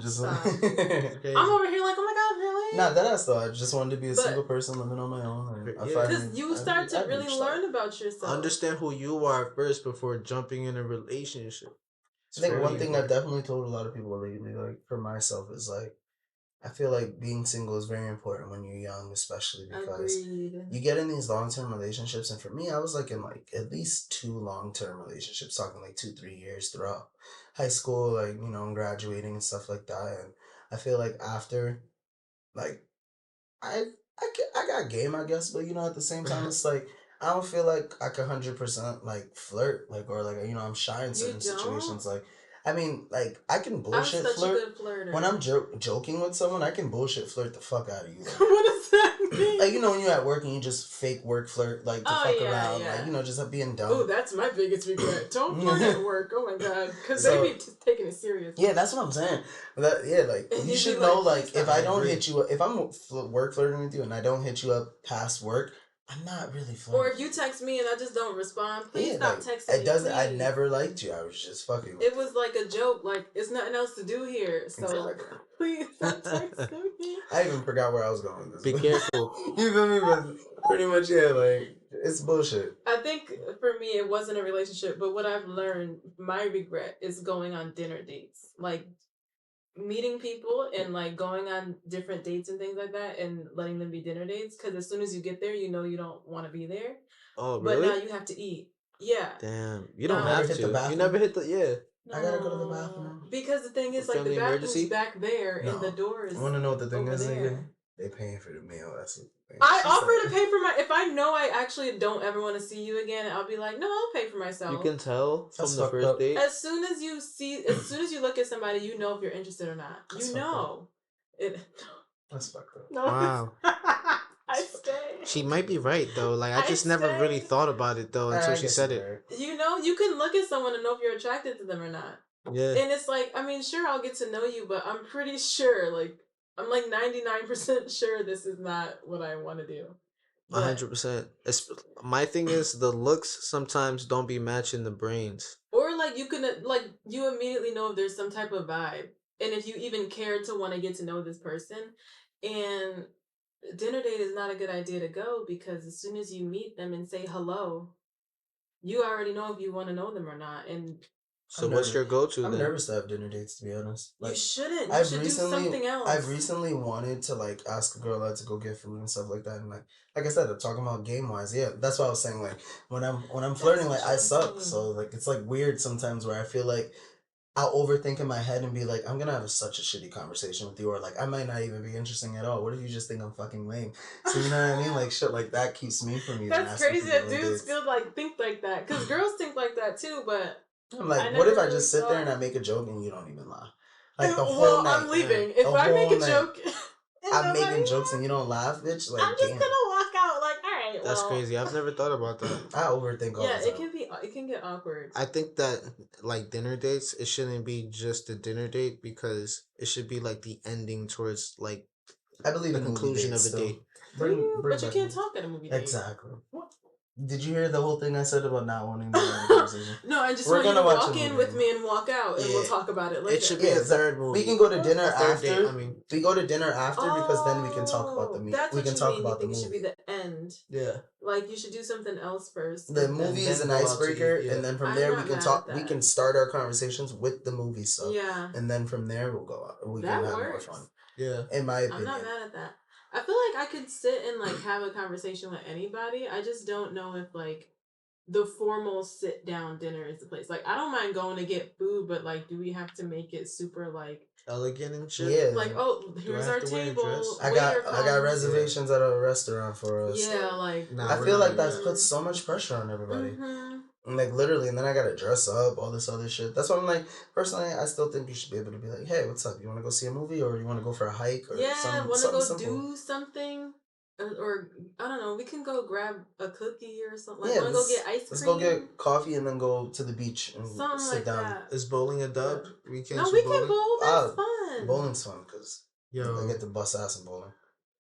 over here like, oh my god, really? Not that I thought. I just wanted to be a single person living on my own. Because you start to really learn about yourself. Understand who you are first before jumping in a relationship. I think one thing I've definitely told a lot of people lately, like for myself, is like, I feel like being single is very important when you're young, especially because Agreed. you get in these long-term relationships. And for me, I was like in like at least 2 long-term relationships, talking like 2, 3 years throughout high school, like, I'm graduating and stuff like that. And I feel like after, like, I I got game, I guess, but at the same time, it's like I don't feel like I could 100% like flirt, like, or like I'm shy in You certain don't? situations. Like, I mean, like I can I'm bullshit such a flirt good flirter. when I'm joking with someone. I can bullshit flirt the fuck out of you. Like, What does that mean? like when you're at work and you just fake work flirt, like to fuck around, like just being dumb. Oh, that's my biggest regret. Don't flirt at work. Oh my god, because So- they be taking it serious. Yeah, that's what I'm saying. Like And you you'd should be know, like, like if I don't agree. hit you up, if I'm work flirting with you and I don't hit you up past work, I'm not really flirting. Or if you text me and I just don't respond, please Yeah, stop like, texting me. it doesn't. I please. never liked you. I was just fucking. It was like a joke. Like it's nothing else to do here. So Exactly. please stop texting me. I even forgot where I was going with this. Be careful. You feel me? But pretty much, yeah. Like it's bullshit. I think for me, it wasn't a relationship, but what I've learned, my regret is going on dinner dates. Like meeting people and like going on different dates and things like that and letting them be dinner dates. Because as soon as you get there, you know you don't want to be there. Oh, But really? now you have to eat. Yeah. Damn. You don't No. have Never hit the to. You bathroom? never hit the, yeah. No. I gotta go to the bathroom. Because the thing is, like, Family the bathroom's emergency? back there No. and the door is I want to know what the thing over is there. again. They paying for the meal. That's the thing. I She's offer like- to pay for my. If I know I actually don't ever want to see you again, I'll be like, no, I'll pay for myself. You can tell That's from the fucked first up. date. As soon as you look at somebody, you know if you're interested or not. That's You fucked know. It. That's fucked up. No. Wow. I stay. She might be right though. Like I I just never really say- thought about it though until she said it. You know, you can look at someone and know if you're attracted to them or not. Yeah. And it's like, I mean, sure, I'll get to know you, but I'm pretty sure, like, I'm like 99% sure this is not what I want to do. But- 100%. My thing is the looks sometimes don't be matching the brains. Or like you can like you immediately know if there's some type of vibe, and if you even care to want to get to know this person, and dinner date is not a good idea to go because as soon as you meet them and say hello, you already know if you want to know them or not, and So I'm what's nervous. your go-to I'm then? nervous to have dinner dates, to be honest. you shouldn't. You I've should recently, do something else. I've recently wanted to like ask a girl out to go get food and stuff like that, and like I said, I'm talking about game wise. Yeah, that's what I was saying. Like when I'm flirting, like what I I'm suck. saying. So like it's like weird sometimes where I feel like I'll overthink in my head and be like, I'm gonna have such a shitty conversation with you, or like I might not even be interesting at all. What if you just think I'm fucking lame? So you know what I mean? Like shit like that keeps me from even That's asking crazy people that on dudes dates. feel like think like that because girls think like that too. But I'm like, I what if never I just sit there and I thought- make a joke and you don't even laugh? Like the whole well, night. I'm leaving. The If I make whole a night. joke, and I'm nobody making jokes laughs, and you don't laugh, bitch. Like, I'm just damn. gonna walk out. Like, all right, That's well, crazy. I've never thought about that. I overthink all Yeah, the it time. can get awkward. I think that like dinner dates, it shouldn't be just a dinner date because it should be like the ending towards like I believe the in movie conclusion dates of the still. date. But you back can't movies. talk at a movie date. Exactly. Did you hear the whole thing I said about not wanting to have a conversation? No, I just We're want you to gonna watch walk a in movie. with me and walk out, and we'll Yeah. talk about it later. It should be Yeah, a third movie. We can go to dinner A third after. date, I mean. We go to dinner after because then we can talk about the movie. That's We what can you talk mean. about You the think it should movie. be the end. Yeah. Like you should do something else first. The and movie then is an go out to icebreaker, eat, yeah. and then from I'm there we not can mad talk. at We that. can start our conversations with the movie stuff, Yeah, and then from there we'll go out. We that can have works. more fun. Yeah. In my I'm opinion, not mad at that. I feel like I could sit and like have a conversation with anybody. I just don't know if like the formal sit down dinner is the place. Like I don't mind going to get food, but like do we have to make it super like Elegant and shit. Yeah. like oh here's have our to wear a table. dress? I waiter got comes. reservations at a restaurant for us. Yeah, like Nah, I we're feel not like doing that that. puts so much pressure on everybody. mhm. Like literally, and then I gotta dress up, all this other shit. That's why I'm like, personally, I still think you should be able to be like, hey, what's up? You want to go see a movie, or you want to go for a hike, or Yeah, something want to go simple. do something, or I don't know. We can go grab a cookie or something. Like, Yeah, want to go let's- get ice cream? Let's go get coffee and then go to the beach and something sit like down. that. Is bowling a dub? We can't No, do we bowling? can bowl. That's fun. Bowling's fun because Yo, I get to bust ass in bowling.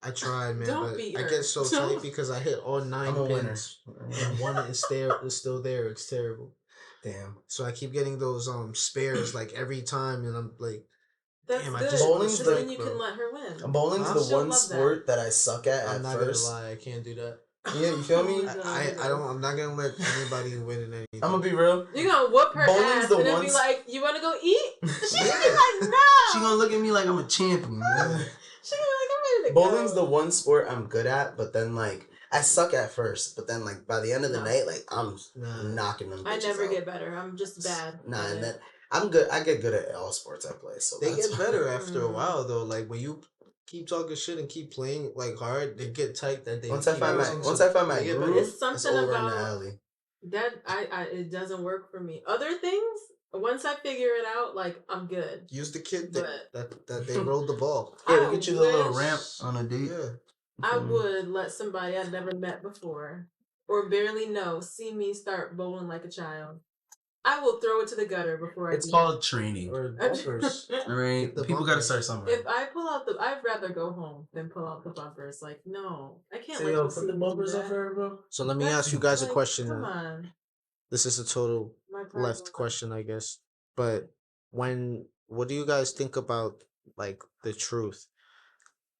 I tried, man, Don't but beat I her. get so Don't. tight because I hit all 9 I'm a winner. pins. And one is still there. It's terrible. Damn. So I keep getting those spares like every time, and I'm like, That's damn, I good. just Bowling's Because the- then you can let her win. Bowling's Huh? the She'll one love sport that I suck at I'm not first. gonna lie, I can't do that. Yeah, you feel me? I'm not gonna let anybody win in anything. I'm gonna be real. You're gonna whoop her Bowling's ass the and then one be like, "You want to go eat?" She gonna be Yeah. like, "No." She gonna look at me like I'm a champion. Yeah. She gonna be like, "I'm ready to Bowling's go." the one sport I'm good at, but then like I suck at first, but then like by the end of the No. night, like I'm knocking them. I bitches never out. get better. I'm just bad. Nah, and then I'm good. I get good at all sports I play. So They that's get better fine. after a while though. Like when you keep talking shit and keep playing like hard, they get tight. That they Once I keep find my losing, once so I find my they get groove, better. It's something it's over in the about- alley. that I it doesn't work for me. Other things, once I figure it out, like I'm good. Use the kid But- that they rolled the ball. Yeah, I we get you the little wish ramp on a date. Yeah. I would let somebody I'd never met before or barely know see me start bowling like a child. I will throw it to the gutter before It's I do called training. Or bumpers. Right? Get the People gotta bumpers. start somewhere. If I pull out I'd rather go home than pull out the bumpers. Like, no, I can't Say, let yo, you put see the me bumpers do up that. for her, bro. So let me That's- ask you guys a like, question. Come on. This is a total My pride left will- question, I guess. But what do you guys think about like the truth?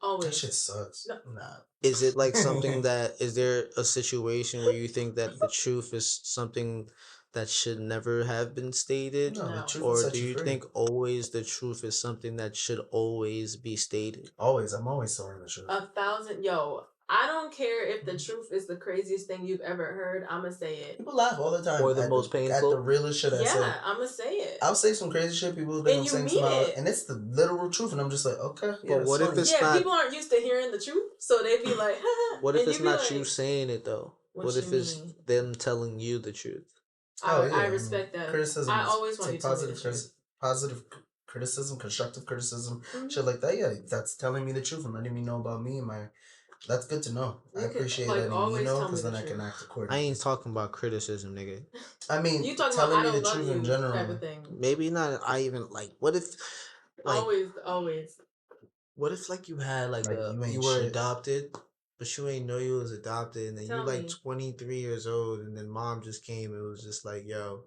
That Always. shit sucks. No. Nah. Is it like something that is there a situation where you think that the truth is something that should never have been stated? No, the No. truth will Or set do you free. think always the truth is something that should always be stated? Always, I'm always telling the truth. 1,000. Yo, I don't care if the truth is the craziest thing you've ever heard. I'ma say it. People laugh all the time. Or the at most At painful? the realest shit I say. Yeah, I'ma say it. I'll say some crazy shit. People think And I'm you saying mean some it. and it's the literal truth, and I'm just like, okay, yeah. But what it's if funny. it's Yeah, not- people aren't used to hearing the truth, so they be like, What if and it's you be not like, you saying it though? What if you it's mean? them telling you the truth? Oh, yeah, I respect that. Criticism. I always want you take to tell me the positive, truth. positive criticism, constructive criticism, Mhm. shit like that. Yeah, that's telling me the truth and letting me know about me and my. That's good to know. You I can, appreciate like, letting you always know tell me because the then I can truth. act I accordingly. ain't talking about criticism, nigga. I mean, You talking telling about I me don't the love truth you in general. type of thing. Maybe not. I even like. What if, like, Always. what if like you had like Like, you ain't you were shit. adopted, but you ain't know you was adopted, and then Tell you like me. 23 years old, and then mom just came and was just like, "Yo,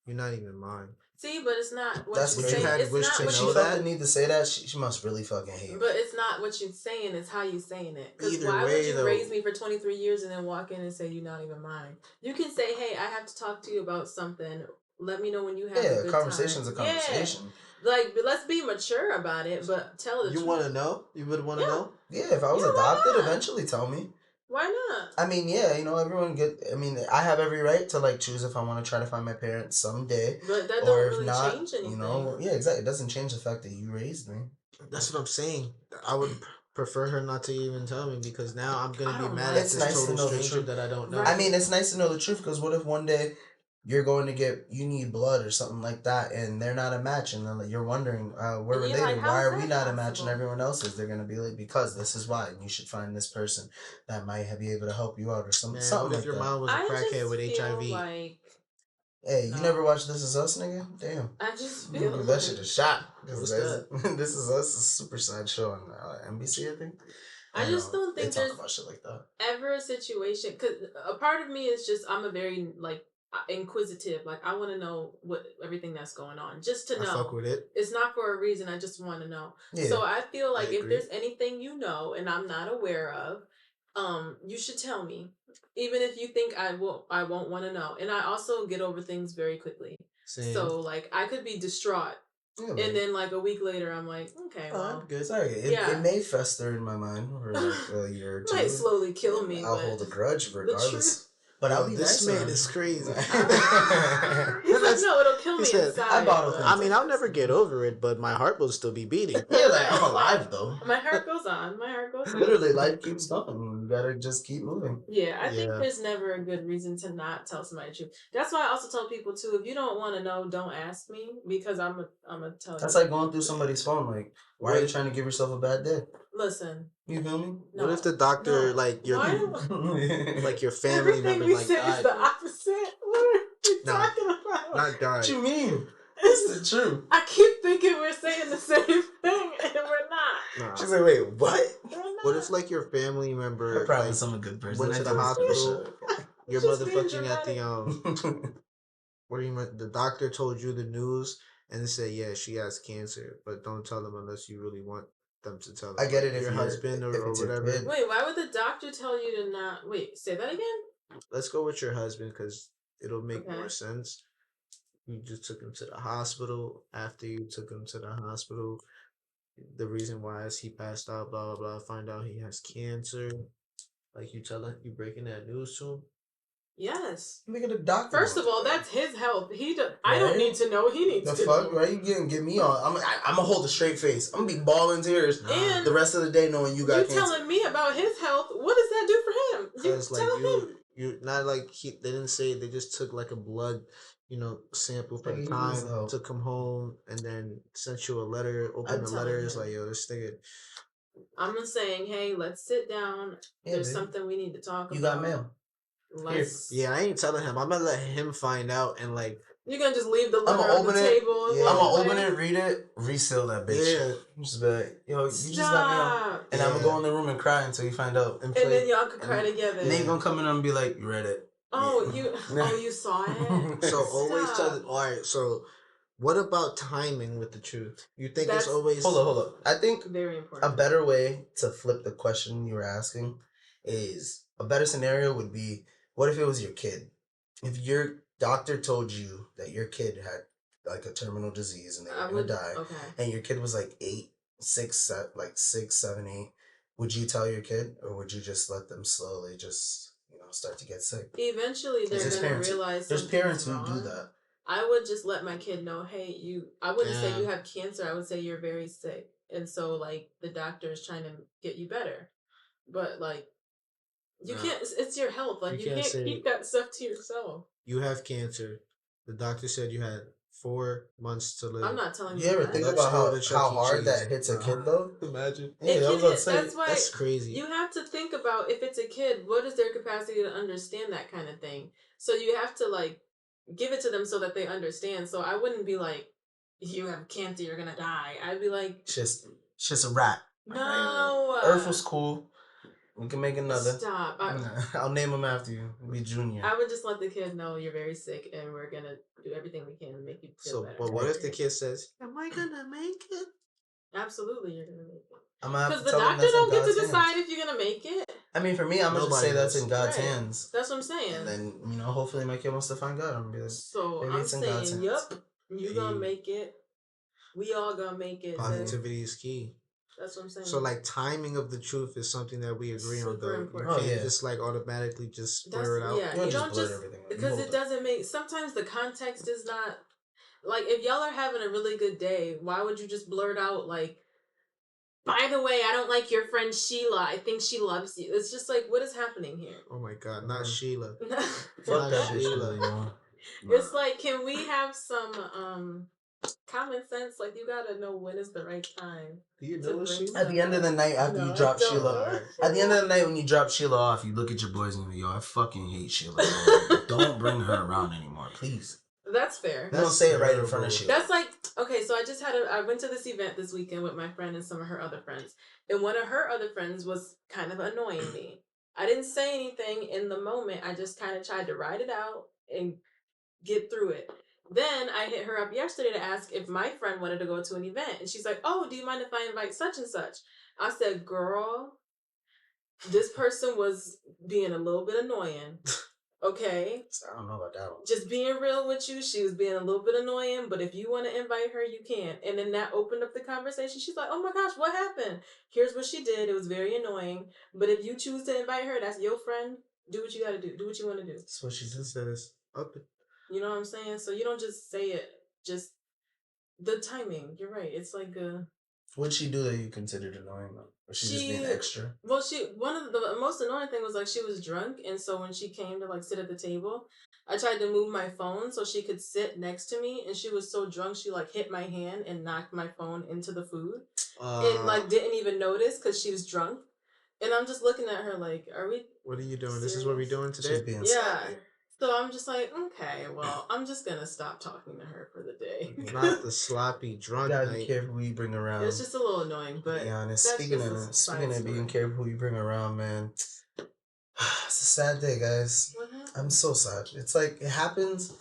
you're not even mine." See, but it's not what That's you crazy. say. You had It's wish not to If what she you know felt that? the need to say that, she must really fucking hate me. But it's not what you're saying, it's how you saying it. Because Either why way, would you though. raise me for 23 years and then walk in and say you're not even mine? You can say, hey, I have to talk to you about something. Let me know when you have a Yeah, good conversation's a time. conversation. Yeah. Like, but let's be mature about it, but tell the You truth. want to know? You would want to Yeah. know? Yeah, if I was Yeah, why adopted, not? eventually tell me. Why not? I mean, yeah, you know, everyone get. I mean, I have every right to like choose if I want to try to find my parents someday, But that or don't if really not, change anything. you know, yeah, exactly. It doesn't change the fact that you raised me. That's what I'm saying. I would prefer her not to even tell me because now I'm gonna I be don't mad know. at It's this nice to total know the stranger truth. that I don't know. Right. I mean, it's nice to know the truth because what if one day you're going to you need blood or something like that, and they're not a match, and then like, you're wondering, we're And you're related. like, Why "How is are we that not a match and possible?" everyone else is? They're gonna be like, because this is why, and you should find this person that might be able to help you out or something. Man, something what if like your that. mom was a I crackhead just with feel HIV? like Hey, you No. never watched This Is Us, nigga? Damn. I just You feel give that shit a shot. What's This Is Us is a super sad show on NBC, I think. I just don't they think talk there's about shit like that. ever a situation because a part of me is just I'm a very like inquisitive. Like I want to know what everything that's going on, just to I know. fuck with it. It's not for a reason. I just want to know. Yeah. So I feel like I if agree. there's anything you know and I'm not aware of, you should tell me. Even if you think I won't want to know. And I also get over things very quickly. Same. So like I could be distraught, Yeah, and then like a week later I'm like, okay, Oh, well, I'm good. Sorry, it may fester in my mind for like a year or two. might slowly kill me. I'll but hold a grudge the regardless. truth. But I'll Yo, be this nice man around is you. crazy. He's like, no, it'll kill He me said, inside. I bottle but- things. I mean, I'll never get over it, but my heart will still be beating. Yeah, like I'm alive though. My heart goes on. My heart goes on. Literally, life keeps going. You gotta just keep moving. Yeah, I think Yeah. there's never a good reason to not tell somebody the truth. That's why I also tell people too, if you don't want to know, don't ask me because I'm gonna tell you. That's like going through somebody's phone. Like, why are you Wait. trying to give yourself a bad day? Listen. You feel me? No, What if the doctor, no. like your, Why do- like your family everything member, we like say died? is the opposite? What are we No, talking about? not died. What you mean? It's the truth. I keep thinking we're saying the same thing and we're not. Nah. She's like, wait, what? We're not. What if like your family I member, promise like, I'm a good person. went I to the do this hospital, bullshit. your Just being motherfucking at the dramatic. where you went, the doctor told you the news and said, yeah, she has cancer, but don't tell them unless you really want them to tell them? I get it if your husband or it's your whatever. kid. Wait, why would the doctor tell you to not? Wait, say that again. Let's go with your husband because it'll make Okay. more sense. You just took him to the hospital. After you took him to the hospital, the reason why is he passed out. Blah blah blah. Find out he has cancer. Like you breaking that news to him. Yes. Look at the doctor. First of all, that's his health. I don't need to know. He needs the to fuck, know. right? You getting get me on? I'm gonna hold a straight face. I'm gonna be bawling tears And the rest of the day knowing you got you cancer. telling me about his health. What does that do for him? You Because like tell him. you not like they didn't say they just took like a blood, sample for the time, took him home, and then sent you a letter. Open the letter, it's like, yo, this nigga. I'm just saying, hey, let's sit down. Yeah, There's babe. something we need to talk about. You got mail. Yeah, I ain't telling him. I'm gonna let him find out and like. You're gonna just leave the I'm letter on the table. And I'm walk gonna open away? it, read it, reseal that bitch. Yeah. Just be like, yo, you just got mail. And I'm gonna go in the room and cry until you find out. And then y'all could cry together. And then you gonna come in and be like, you read it. Oh, you saw it. So always tell. All right. So, what about timing with the truth? You think it's always Hold up. I think very important. a better way to flip the question you were asking is a better scenario would be, what if it was your kid? If your doctor told you that your kid had like a terminal disease and they were gonna die, and your kid was like 6, 7, 8, would you tell your kid, or would you just let them slowly just start to get sick? Eventually, they're gonna realize. There's parents who do that. I would just let my kid know, hey, I wouldn't say you have cancer. I would say you're very sick, and so like the doctor is trying to get you better, but like. You can't. It's your health. Like you can't keep that stuff to yourself. You have cancer. The doctor said you had 4 months to live. I'm not telling you. You ever think about how hard that hits a kid though? Imagine. Yeah, that's why that's crazy. You have to think about if it's a kid, what is their capacity to understand that kind of thing. So you have to like give it to them so that they understand. So I wouldn't be like, you have cancer, you're gonna die. I'd be like, it's just a rat. No. Earth was cool. We can make another. Stop. I'll name him after you. It'll be Junior. I would just let the kid know you're very sick and we're going to do everything we can to make you feel better. But what if the kid says, am I going to make it? Absolutely, you're going to make it. Because the doctor don't get to decide if you're going to make it. I mean, for me, I'm going to say that's in God's hands. That's what I'm saying. And then, hopefully my kid wants to find God. I'm going to be like, so I'm saying, yup, you're going to make it. We all going to make it. Positivity is key. That's what I'm saying. So, like, timing of the truth is something that we agree on, though. Important. You can't just, like, automatically just blur it out. Yeah, you don't just... Because it doesn't make... Sometimes the context is not... Like, if y'all are having a really good day, why would you just blurt out, like, by the way, I don't like your friend Sheila. I think she loves you. It's just like, what is happening here? Oh, my God. Not Sheila. Fuck that Sheila. It's like, can we have some... common sense, like you gotta know when is the right time. Do you know Sheila? At the end of the night, after you drop Sheila, at the end of the night when you drop Sheila off, you look at your boys and you go, yo, I fucking hate Sheila. Don't bring her around anymore, please. That's fair. Don't say it right in front of Sheila. That's like, okay, so I went to this event this weekend with my friend and some of her other friends, and one of her other friends was kind of annoying me. I didn't say anything in the moment. I just kind of tried to ride it out and get through it. Then I hit her up yesterday to ask if my friend wanted to go to an event. And she's like, oh, do you mind if I invite such and such? I said, girl, this person was being a little bit annoying. Okay? I don't know about that one. Just being real with you, she was being a little bit annoying. But if you want to invite her, you can. And then that opened up the conversation. She's like, oh my gosh, what happened? Here's what she did. It was very annoying. But if you choose to invite her, that's your friend. Do what you got to do. Do what you want to do. That's what she said is up. You know what I'm saying? So you don't just say it. Just the timing. You're right. It's like what'd she do that you considered annoying though? Or she just being extra? Well, one of the most annoying thing was like she was drunk, and so when she came to like sit at the table, I tried to move my phone so she could sit next to me, and she was so drunk she like hit my hand and knocked my phone into the food, and like didn't even notice because she was drunk, and I'm just looking at her like, are we? What are you doing? Serious? This is what we're doing today. She's being sloppy. So I'm just like, okay, well, I'm just gonna stop talking to her for the day. Not the sloppy drunk. You gotta be careful who you bring around. It's just a little annoying, but to be honest. Speaking of being careful who you bring around, man, it's a sad day, guys. What happened? I'm so sad. It's like it happens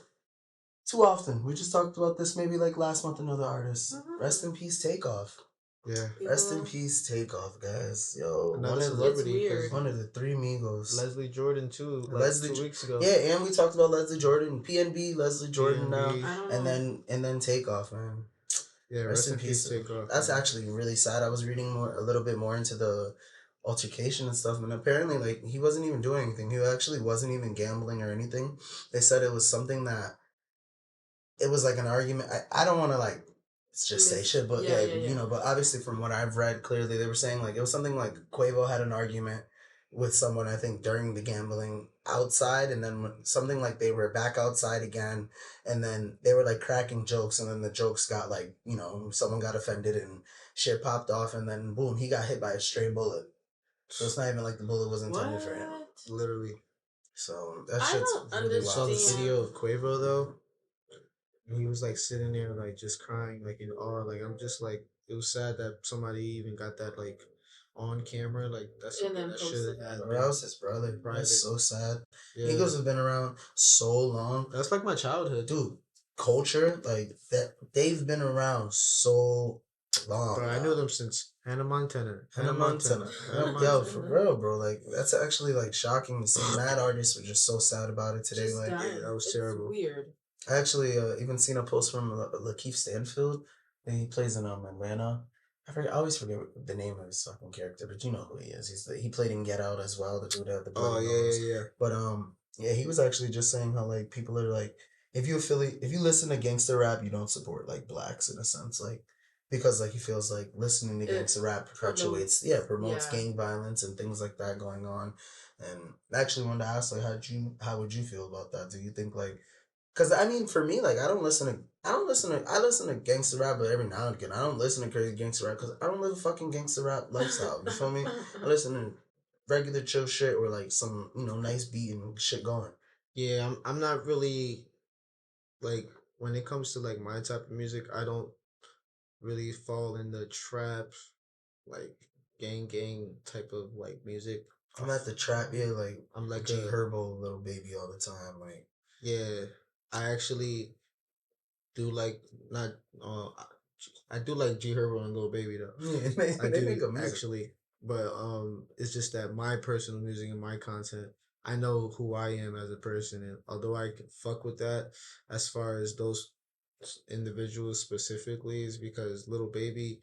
too often. We just talked about this maybe like last month. Another artist. Rest in peace, Takeoff. Yeah. Rest in peace, Takeoff, guys. Yo, Another It's celebrity. weird. one of the three Migos. Leslie Jordan too. Like Leslie, 2 weeks ago. yeah, and we talked about Leslie Jordan, PNB, Leslie Jordan now, PNB. I don't and know. then Takeoff, man. Yeah. Rest in peace. Takeoff. That's man. actually really sad. I was reading a little bit more into the altercation and stuff, and apparently, like, he wasn't even doing anything. He actually wasn't even gambling or anything. They said it was something that it was like an argument. I don't want to like just say shit, but yeah, you know. But obviously, from what I've read, clearly they were saying like it was something like Quavo had an argument with someone, I think, during the gambling outside, and then something like they were back outside again, and then they were like cracking jokes, and then the jokes got like, you know, someone got offended and shit popped off, and then boom, he got hit by a stray bullet. So it's not even like the bullet was intended for him. Literally. So that I shit's don't really I saw wild. the understand. video of Quavo though. And he was like sitting there like just crying like in awe. Like I'm just like it was sad that somebody even got that like on camera. Like that's And something then that should have Bro, been that was his brother. private. That's so sad. Yeah. Migos have been around so long. That's like my childhood. Dude, culture, like that, they've been around so long. Bro, I knew them since Hannah Montana. Hannah Montana. Yo, for real, bro. Like, that's actually, like, shocking to see. Mad artists were just so sad about it today. Just Like, dying. yeah, that was It's terrible. weird. I actually even seen a post from Lakeith Stanfield, and he plays in Atlanta. I always forget the name of his fucking character, but you know who he is. He played in Get Out as well. The dude that had the bloody nose. Yeah. But yeah, he was actually just saying how like people are like, if you listen to gangster rap, you don't support like blacks in a sense, like because like he feels like listening to gangster rap promotes gang violence and things like that going on. And I actually wanted to ask like how would you feel about that? Do you think like because I mean, for me, like I listen to gangster rap, but every now and again, I don't listen to crazy gangster rap because I don't live a fucking gangster rap lifestyle. You feel me? I listen to regular chill shit or like some nice beat and shit going. Yeah, I'm not really like when it comes to like my type of music, I don't really fall in the trap like gang type of like music. I'm at the trap, yeah, like I'm like G Herbo little baby all the time, like yeah. I actually do like not I do like G Herbo and Lil Baby though. yeah, I they do make good music. actually, but it's just that my personal music and my content, I know who I am as a person, and although I can fuck with that, as far as those individuals specifically, is because Little Baby,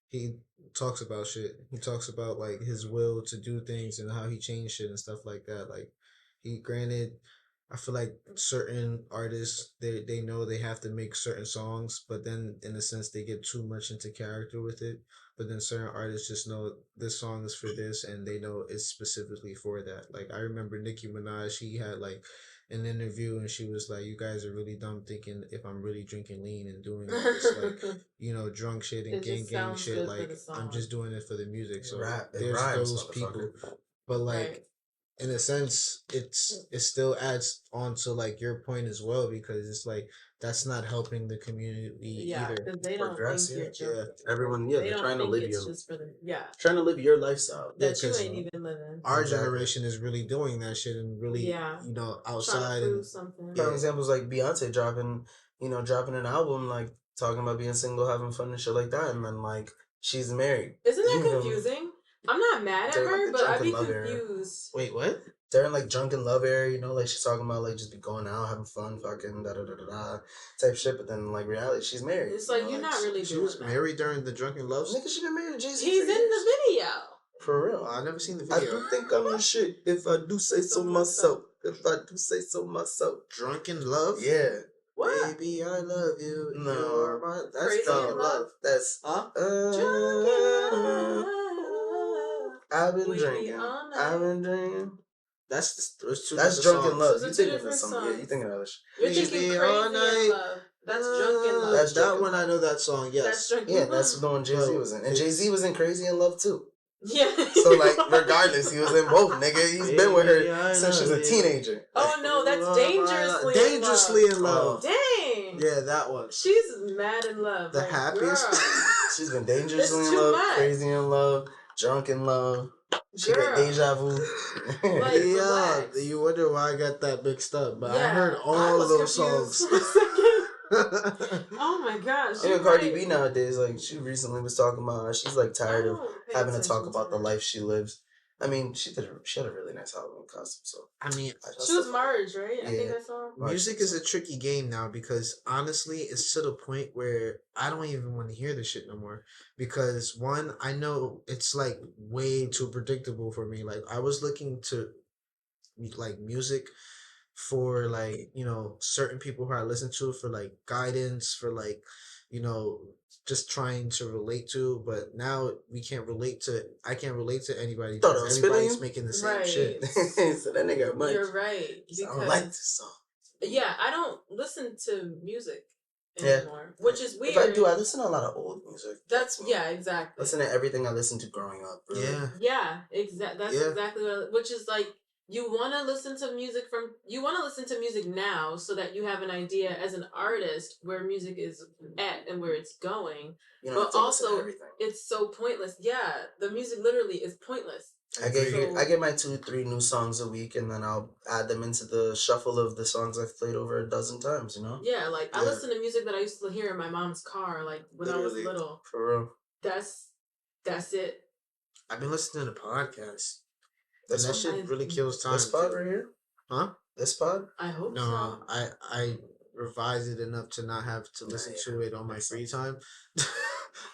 he talks about shit. He talks about like his will to do things and how he changed shit and stuff like that. Like he granted I feel like certain artists they know they have to make certain songs, but then in a sense they get too much into character with it. But then certain artists just know this song is for this and they know it's specifically for that. Like I remember Nicki Minaj, she had like an interview and she was like, "You guys are really dumb thinking if I'm really drinking lean and doing all this like drunk shit and gang shit. Like I'm just doing it for the music." So there's those people, but like in a sense, it still adds on to like your point as well because it's like that's not helping the community either. Because they don't think you're everyone, they're trying to live it's just for them. Trying to live your lifestyle that you ain't even living. Our generation is really doing that shit and really, outside and something. For examples like Beyonce dropping an album like talking about being single, having fun and shit like that, and then like she's married. Isn't that confusing? I'm not mad at her, but I'd be confused. Wait, what? They're in like drunken love era, like she's talking about like just be going out, having fun, fucking da da da da da type shit. But then like reality, she's married. It's like you're not really. She was married during the drunken love. Nigga, she been married to Jay-Z. He's in the video. For real. I never seen the I video. do think I'm the shit if I do say so myself. If I do say so myself. Drunken love? Yeah. What? Baby, I love you. No, that's Crazy drunken love. That's I've been drinking. I've been drinking. That's drunken love. So you thinking of something? Yeah, you thinking of other shit. You're thinking crazy love. That's drunken love. That's that one. I know that song. Yes. That's drunken love. That's the one Jay-Z was in, and Jay-Z was in Crazy in Love too. Yeah. So like, regardless, he was in both, nigga. He's been with her since she was a teenager. Oh no, that's dangerously in love. Dang. Yeah, that one. She's mad in love. The happiest. She's been dangerously in love, crazy in love, drunk in love. She got deja vu. Like, yeah, you wonder why I got that mixed up, but I heard all of those songs. Oh my gosh, Even you're Cardi right. B nowadays, like she recently was talking about how she's like I tired of don't pay having to talk attention to about the her. life she lives. I mean, she had a really nice Halloween costume. So I mean, She was Marge, right? I think Yeah. I saw. music is a tricky game now because honestly, it's to the point where I don't even want to hear this shit no more. Because one, I know it's like way too predictable for me. Like I was looking to like music for like certain people who I listen to for like guidance for like you know just trying to relate to, but now we can't relate to I can't relate to anybody Thought I because was spitting everybody's you? making the same Right. shit. So that nigga much. You're right. I don't like Because this song. yeah, I don't listen to music Yeah. anymore, which is weird. If I do, I listen to a lot of old music. That's yeah, exactly. Listen to everything I listened to growing up. Yeah. Yeah, that's Yeah. exactly what. Which is like you want to listen to music now so that you have an idea as an artist where music is at and where it's going. You But also, it's so pointless. Yeah, the music literally is pointless. I get my 2-3 new songs a week, and then I'll add them into the shuffle of the songs I've played over a dozen times. You know? Yeah, like I listen to music that I used to hear in my mom's car, like when I was little. For real. That's it. I've been listening to podcasts. This and that shit really kills time. This pod right here? Huh? This pod? I hope No, so. I revised it enough to not have to listen to it on my free time.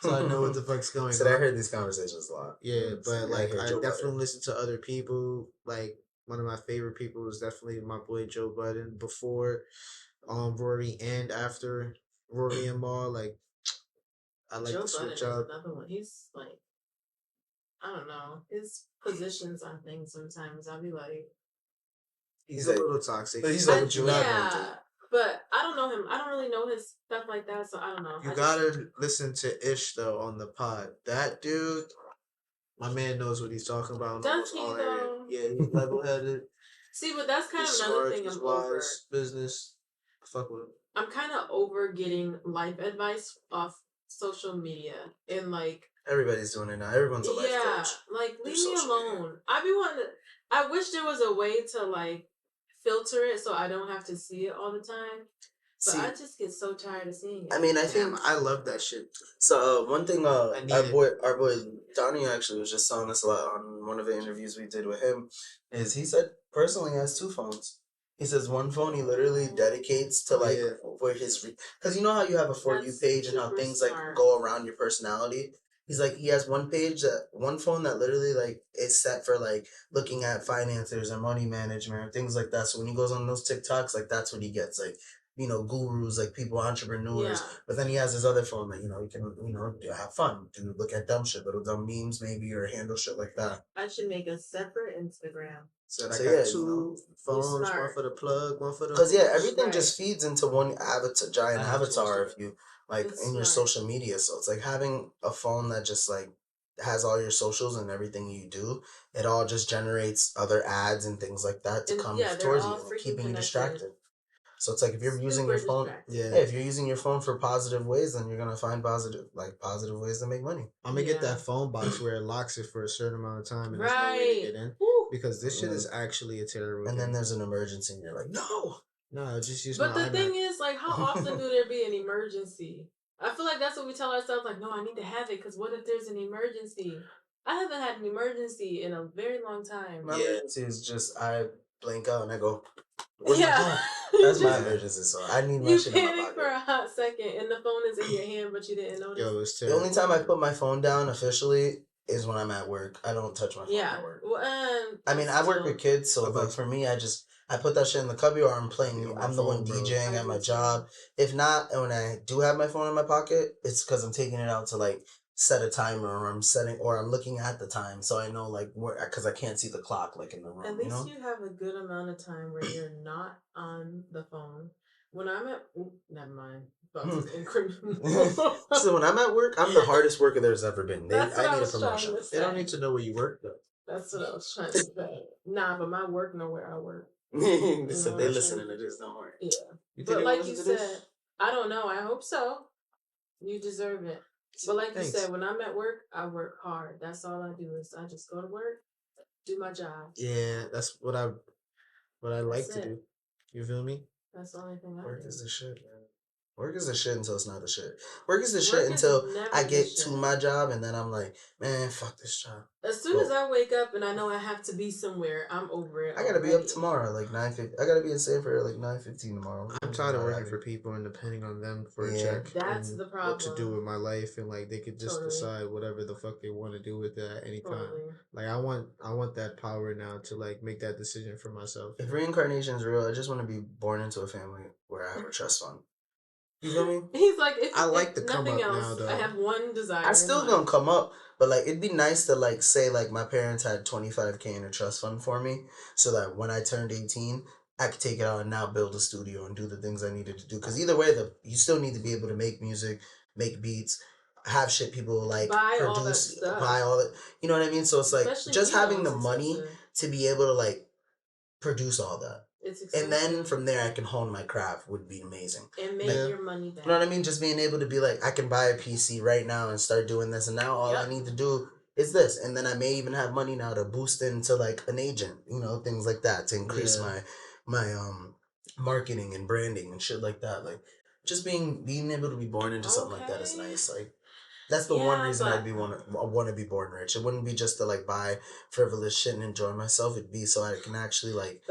So I know what the fuck's going on. I heard these conversations a lot. Yeah, but like I Joe definitely Budden. listen to other people. Like one of my favorite people is definitely my boy Joe Budden. Before Rory and after Rory and Maul, like I like Joe to switch Budden up. is another one. He's like, I don't know, his positions on things sometimes. I'll be like, He's a little toxic. But he's like, yeah, but I don't know him. I don't really know his stuff like that, so I don't know. You gotta listen to Ish though on the pod. That dude, my man knows what he's talking about. Does he though? Yeah, he's level headed. See, but that's kind He's of another smart, thing he's I'm wise, over. business. Fuck with him. I'm kind of over getting life advice off social media and like everybody's doing it now. Everyone's a life coach. like leave me alone. I be wanting to. I wish there was a way to like filter it so I don't have to see it all the time. But I just get so tired of seeing it. I mean, I think I love that shit. So one thing, our boy Donnie actually was just telling us a lot on one of the interviews we did with him. Is he said personally he has 2 phones. He says one phone he literally dedicates to like for his because you know how you have a For You page and how things like go around your personality. He's like he has one phone that literally like is set for like looking at finances or money management or things like that. So when he goes on those TikToks, like that's what he gets like. Gurus, like people, entrepreneurs. Yeah. But then he has his other phone that, he can, have fun. Look at dumb shit, little dumb memes maybe, or handle shit like that. I should make a separate Instagram. So I got 2 phones, one for the plug, one for the... Because, everything just feeds into one giant avatar of you, like, in your social media. So it's like having a phone that just, like, has all your socials and everything you do. It all just generates other ads and things like that to come towards you, keeping you distracted. So it's like if you're using your phone, if you're using your phone for positive ways, then you're gonna find positive ways to make money. I'm gonna get that phone box where it locks it for a certain amount of time and there's no way to get in. Because this shit is actually a terrible. And then there's an emergency, and you're like, no, just use. But the thing is, like, how often do there be an emergency? I feel like that's what we tell ourselves. Like, no, I need to have it because what if there's an emergency? I haven't had an emergency in a very long time. My emergency is just I blink out and I go. That's my emergency, so I need my shit in my pocket. For a hot second, and the phone is in your hand, but you didn't notice. The only time I put my phone down officially is when I'm at work. I don't touch my phone at work. Well, I mean, I work with kids, so like for me, I put that shit in the cubby or I'm playing. I'm the one DJing at my job. If not, and when I do have my phone in my pocket, it's because I'm taking it out to like set a timer or I'm looking at the time so I know like where because I can't see the clock like in the room. At least you have a good amount of time where you're not on the phone. When I'm at never mind. So when I'm at work, I'm the hardest worker there's ever been. I need a promotion. They don't need to know where you work though. That's what I was trying to say. Nah, but my work know where I work. So they listening to this, don't worry. Yeah. But like you said, I don't know. I hope so. You deserve it. But like you said, when I'm at work, I work hard. That's all I do is I just go to work, do my job. Yeah, that's what I like to do. You feel me? That's the only thing I work do. is the shit, man. Work is the shit until it's not the shit. Work is the shit until I get to my job and then I'm like, man, fuck this job. As soon as I wake up and I know I have to be somewhere, I'm over it. I gotta be up tomorrow, like 9:50. I gotta be in Sanford at like 9:15 tomorrow. I'm tired of working for people and depending on them for a check. That's the problem. What to do with my life, and like they could just decide whatever the fuck they want to do with it at any time. Like I want that power now to like make that decision for myself. If reincarnation is real, I just want to be born into a family where I have a trust fund. You feel me? He's like, I like to come up else, now, though. I have one desire. I still gonna come up, but like it'd be nice to like say like my parents had $25K in a trust fund for me, so that when I turned 18, I could take it out and now build a studio and do the things I needed to do. Because either way, you still need to be able to make music, make beats, have shit people like produce, buy all that. You know what I mean? So it's like just having the money to be able to like produce all that. And then from there, I can hone my craft would be amazing. And make your money back. You know what I mean? Just being able to be like, I can buy a PC right now and start doing this. And now all I need to do is this. And then I may even have money now to boost into like an agent, you know, things like that to increase my marketing and branding and shit like that. Like just being able to be born into something like that is nice. Like that's the one reason I want to be born rich. It wouldn't be just to like buy frivolous shit and enjoy myself. It'd be so I can actually like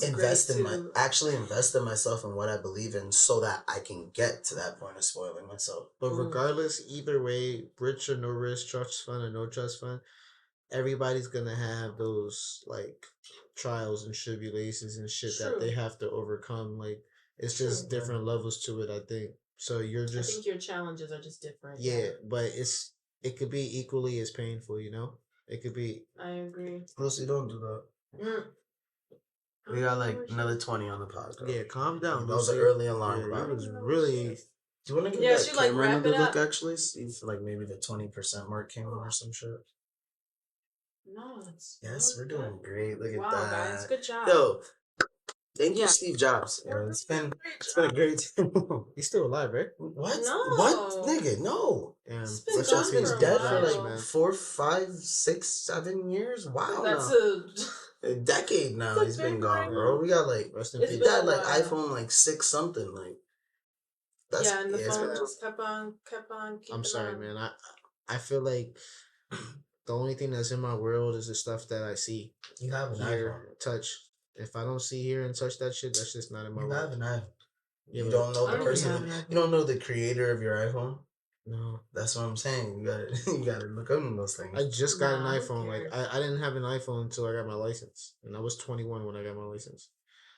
invest in myself and what I believe in, so that I can get to that point of spoiling myself. But regardless, either way, rich or no rich, trust fund or no trust fund, everybody's gonna have those like trials and tribulations and shit that they have to overcome. Like it's just different levels to it, I think. So you're just. I think your challenges are just different. Yeah, but it could be equally as painful, you know. It could be. I agree. Lucy, don't do that. We got like another 20 on the podcast. Yeah, calm down. That was an early alarm. Yeah, it was really. Do you want to give that camera another look? Actually, see if like maybe the 20% mark came on or some shit. No, it's we're doing great. Look at that, guys, good job. Yo. Thank you, Steve Jobs. It's been a great time. He's still alive, right? What? No. What, nigga? No. Steve Jobs been dead for like 4, 5, 6, 7 years. Wow. That's a decade now. He's been gone, bro. We got like he died like iPhone like 6 something like. That's, and the phone just kept on. I'm sorry, man. I feel like the only thing that's in my world is the stuff that I see. You have an iPhone. Touch. If I don't see, hear, and touch that shit, that's just not in my world. You have an iPhone. You don't know the person. You don't know the creator of your iPhone. No, that's what I'm saying. You gotta look up those things. I just got an iPhone. Like I didn't have an iPhone until I got my license, and I was 21 when I got my license.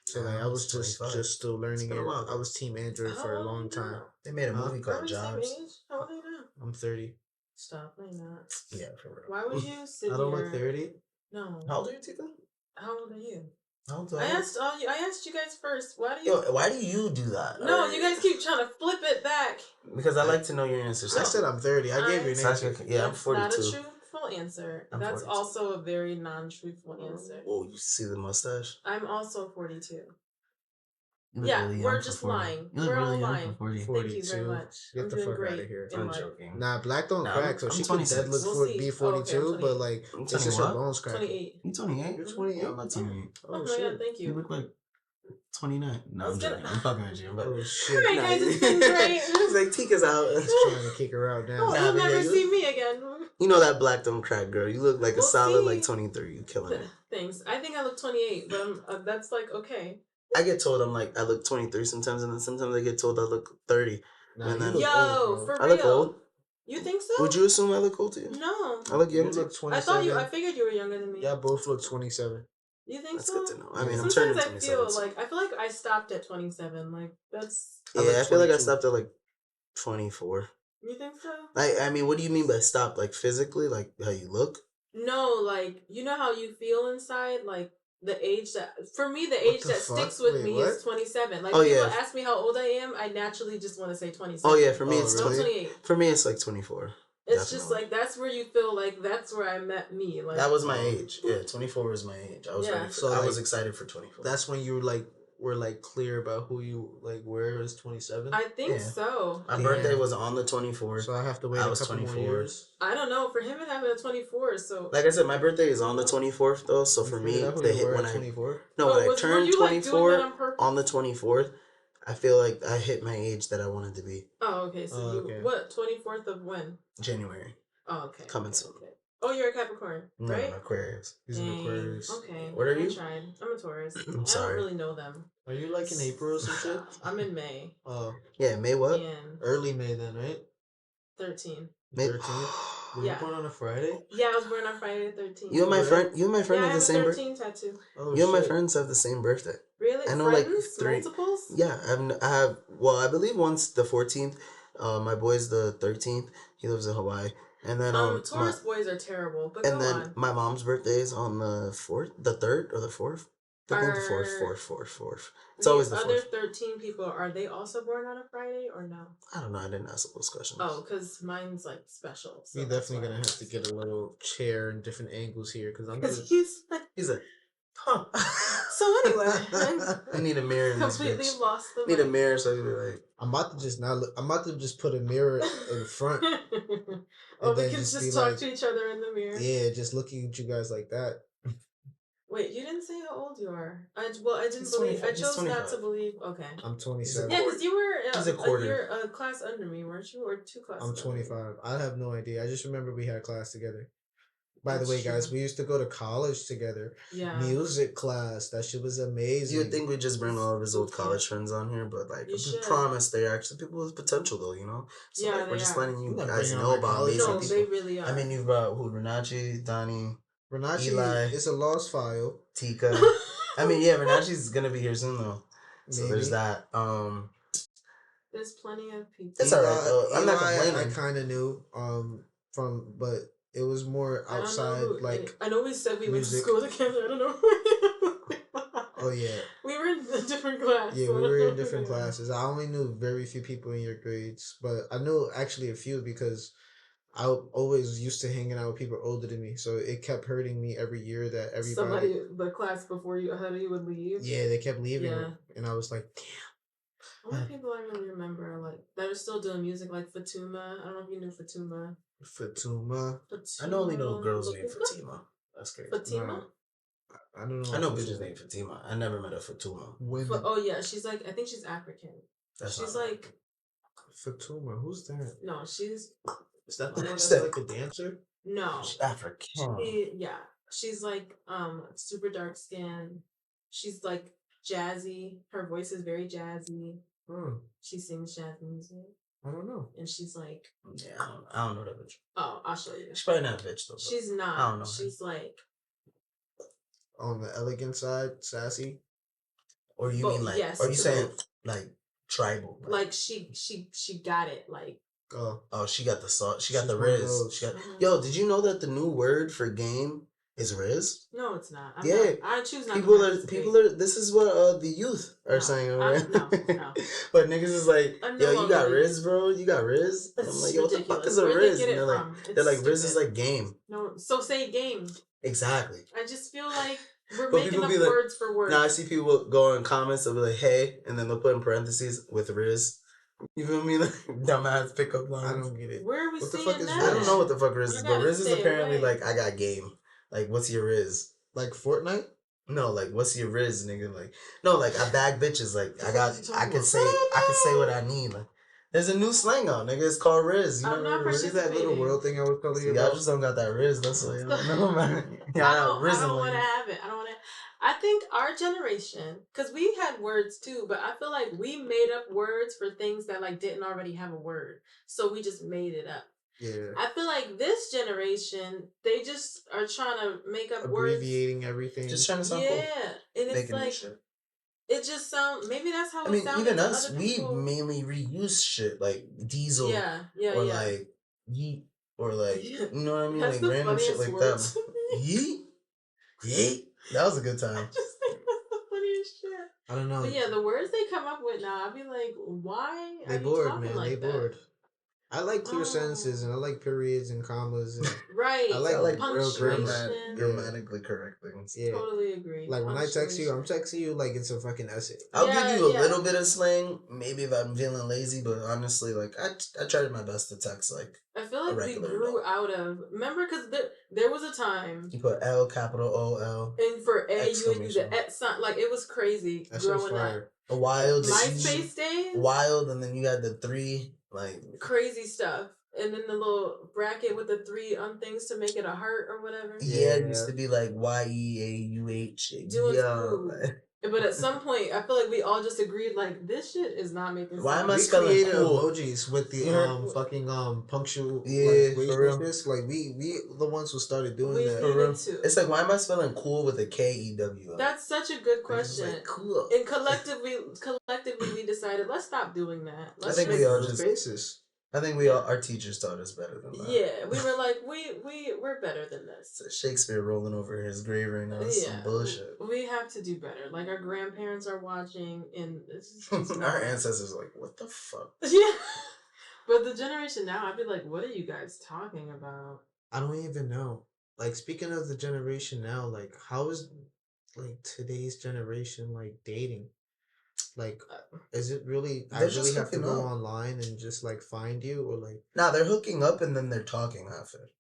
So like I was just still learning it. I was Team Android for a long time. They made a movie called Jobs. How old are you now? I'm 30. Stop playing that. Yeah, for real. Why would you sit I don't look 30. No. How old are you, Tika? How old are you? I asked you guys first. Why do you do that? No, you guys keep trying to flip it back. Because I like to know your answers. I said I'm 30. I gave you an answer. Yeah, I'm 42. That's not a truthful answer. That's 42. Also a very non-truthful answer. Oh, you see the mustache? I'm also 42. Yeah, really we're just lying. We're all lying. 42. Thank you very much. Get the fuck out of here. I'm joking. Nah, black don't crack, so she could dead look be 42, but like it's just her bones crack. 28. You 28? You're 28. I'm not 28. Oh shit! Thank you. You look like 29. No, I'm joking. I'm fucking with you. Oh shit! Alright, guys, it's been great. It's like Tika's out. Trying to kick her out now. Oh, you'll never see me again. You know that black don't crack, girl. You look like a solid like 23. You killing it. Thanks. I think I look 28, but that's like okay. I get told I'm like I look 23 sometimes, and then sometimes I get told I look 30. Nah, and then for real. I look old. You think so? Would you assume I look old to you? No. I look young. You look 27. I figured you were younger than me. Yeah, both look 27. You think that's so? That's good to know. I mean, sometimes I'm turning 27. I feel like I stopped at 27. Like that's. Yeah, I feel like I stopped at like 24. You think so? I mean, what do you mean by stop? Like physically, like how you look? No, like you know how you feel inside, like. The age that for me, the age that sticks with me is 27. Like people ask me how old I am, I naturally just want to say 27. Oh yeah, for me it's 28. For me it's like 24. It's just like that's where you feel like that's where I met me. Like that was my age. Yeah, 24 was my age. I was ready for, so I was excited for 24. That's when you were clear about who you where is 27. I think so. My birthday was on the 24th. So I have to wait a couple more years. I don't know. For him, it happened at 24. So like I said, my birthday is on the 24th though. So for me, they hit when I 24. No, when I turned 24 on the 24th, I feel like I hit my age that I wanted to be. Oh, okay. So what? 24th of when? January. Oh, okay. Coming soon. Okay. Oh, you're a Capricorn, no, right? No, Aquarius. He's an Aquarius. Okay. What are you? I tried. I'm a Taurus. I'm sorry. I don't really know them. Are you like in April or some shit? I'm in May. Oh. Yeah, May what? And Early May then, right? 13. May 13th? Were you born on a Friday? Yeah, I was born on Friday the 13th. You and my friend have the same birthday. 13 tattoo. Oh, you and my friends have the same birthday. Really? I know Friends? like 3. Multiples? Yeah, I have. Well, I believe one's the 14th. My boy's the 13th. He lives in Hawaii. And then Taurus boys are terrible. But and go then on. my mom's birthday is on the 4th, the 3rd or the 4th. I think the 4th. It's always the 4th. Other 13 people, are they also born on a Friday or no? I don't know. I didn't ask those questions. Oh, because mine's like special. So we're definitely gonna have to get a little chair and different angles here because I'm just... He's like, huh. So anyway, I need a mirror. Completely lost the. Need a mirror so you be like. I'm about to just not look. I'm about to just put a mirror in front. Oh, we can just talk to each other in the mirror. Yeah, just looking at you guys like that. Wait, you didn't say how old you are. I didn't believe. I chose not to believe. Okay. I'm 27. Yeah, because you were a year a class under me, weren't you, or 2 classes? I'm 25. I have no idea. I just remember we had class together. By the way, guys, we used to go to college together. Yeah. Music class. That shit was amazing. You would think we'd just bring all of his old college friends on here, but like, I promise they're actually people with potential, though, you know? So yeah, like, we're just letting you guys know about amazing people. They really are. I mean, you've got who? Renachi, Donnie, Renachi Eli. It's a lost file. Tika. I mean, yeah, Renachi's gonna be here soon, though. So Maybe. there's that. There's plenty of people. It's alright, though. I'm not complaining. I kind of knew, but it was more outside, I know we said we went to music. school together. I don't know. Oh yeah. We were in a different class. Yeah, we were in different classes. I only knew very few people in your grades, but I knew actually a few because I always used to hanging out with people older than me, so it kept hurting me every year that everybody. The class before you ahead of you would leave. Yeah, they kept leaving, and I was like, damn. Only people I really remember are like that are still doing music, like Fatuma. I don't know if you knew Fatuma. Fatuma. I know only know girls named Fatima. That's crazy. Fatima. I don't know. I know bitches named Fatima. I never met a Fatuma. Oh yeah, she's like I think she's African. She's like Fatuma. Who's that? No, she's. Is that the one that's like a dancer? No, she's African. She's like super dark skin. She's like jazzy. Her voice is very jazzy. She sings jazz music. I don't know. And she's like, yeah, I don't know that bitch. Oh, I'll show you. She's probably not a bitch though. She's not. I don't know. She's like on the elegant side, sassy. Or you mean like? Yes, or you saying like tribal? Like she got it. Like oh, she got the salt. She got the Riz. She got. Yo, did you know that the new word for game is Riz? No, it's not. I choose not. People are. This is what the youth are saying. Right? No. But niggas is like, yo, you got Riz, bro. You got Riz. I'm like, yo, what the fuck is a Riz? And they're like, Riz is like game. No, so say game. Exactly. I just feel like we're making up words for words. Now I see people go in comments. They'll be like, hey, and then they'll put in parentheses with Riz. You feel me? Like dumbass pickup lines. I don't get it. Where are we what seeing the fuck is that? I don't know what the fuck Riz is, but Riz is apparently like I got game. Like what's your Riz? Like Fortnite? No, like what's your Riz, nigga? Like no, like I bag bitches. Like I could say what I need. Like there's a new slang out, nigga. It's called Riz. You know Riz is that little world thing I was telling you about. Y'all just don't got that Riz. That's why y'all don't know, man. I don't want to have it. I think our generation, because we had words too, but I feel like we made up words for things that like didn't already have a word. So we just made it up. Yeah. I feel like this generation, they just are trying to make up abbreviating words. everything. Just trying to sound cool. Yeah. And it's like, it just sounds, maybe that's how it sounds. Even us, we mainly reuse shit like diesel. Yeah. Or like yeet. Or like, you know what I mean? That's like random shit like that. Yeet? Yeet? That was a good time. I just think that's the funniest shit. I don't know. But yeah, the words they come up with now, I'd be like, why are you talking like that? They bored. I like clear sentences and I like periods and commas. And right. I like real grammatically correct things. Yeah. Totally agree. Like when I text you, I'm texting you like it's a fucking essay. I'll give you a little bit of slang, maybe if I'm feeling lazy, but honestly, like I tried my best to text like. I feel like we grew out of. Remember, because there was a time you put L capital O L, and for A you would use the at sign. Like it was crazy growing up. Wild, MySpace days. Wild, and then you got the 3 like crazy stuff. And then the little bracket with the 3 things to make it a heart or whatever. Yeah, it used to be like YEAUH. Doing smooth. But at some point, I feel like we all just agreed, like, this shit is not making sense. Why am I spelling cool? Emojis with the fucking punctual punctuation? Like we the ones who started doing we that. Needed to. It's like, why am I spelling cool with a KEW? That's such a good question. Like, cool. And collectively, we decided, let's stop doing that. I think we all just basis. I think we all, our teachers taught us better than that. Yeah, we were like, we're better than this. It's Shakespeare rolling over his grave right now. That's some bullshit. We have to do better. Like, our grandparents are watching, and our ancestors are like, what the fuck? Yeah. But the generation now, I'd be like, what are you guys talking about? I don't even know. Like, speaking of the generation now, like, how is like today's generation like dating? Like, is it really? I really have to go online and just like find you, or like? Nah, they're hooking up and then they're talking after.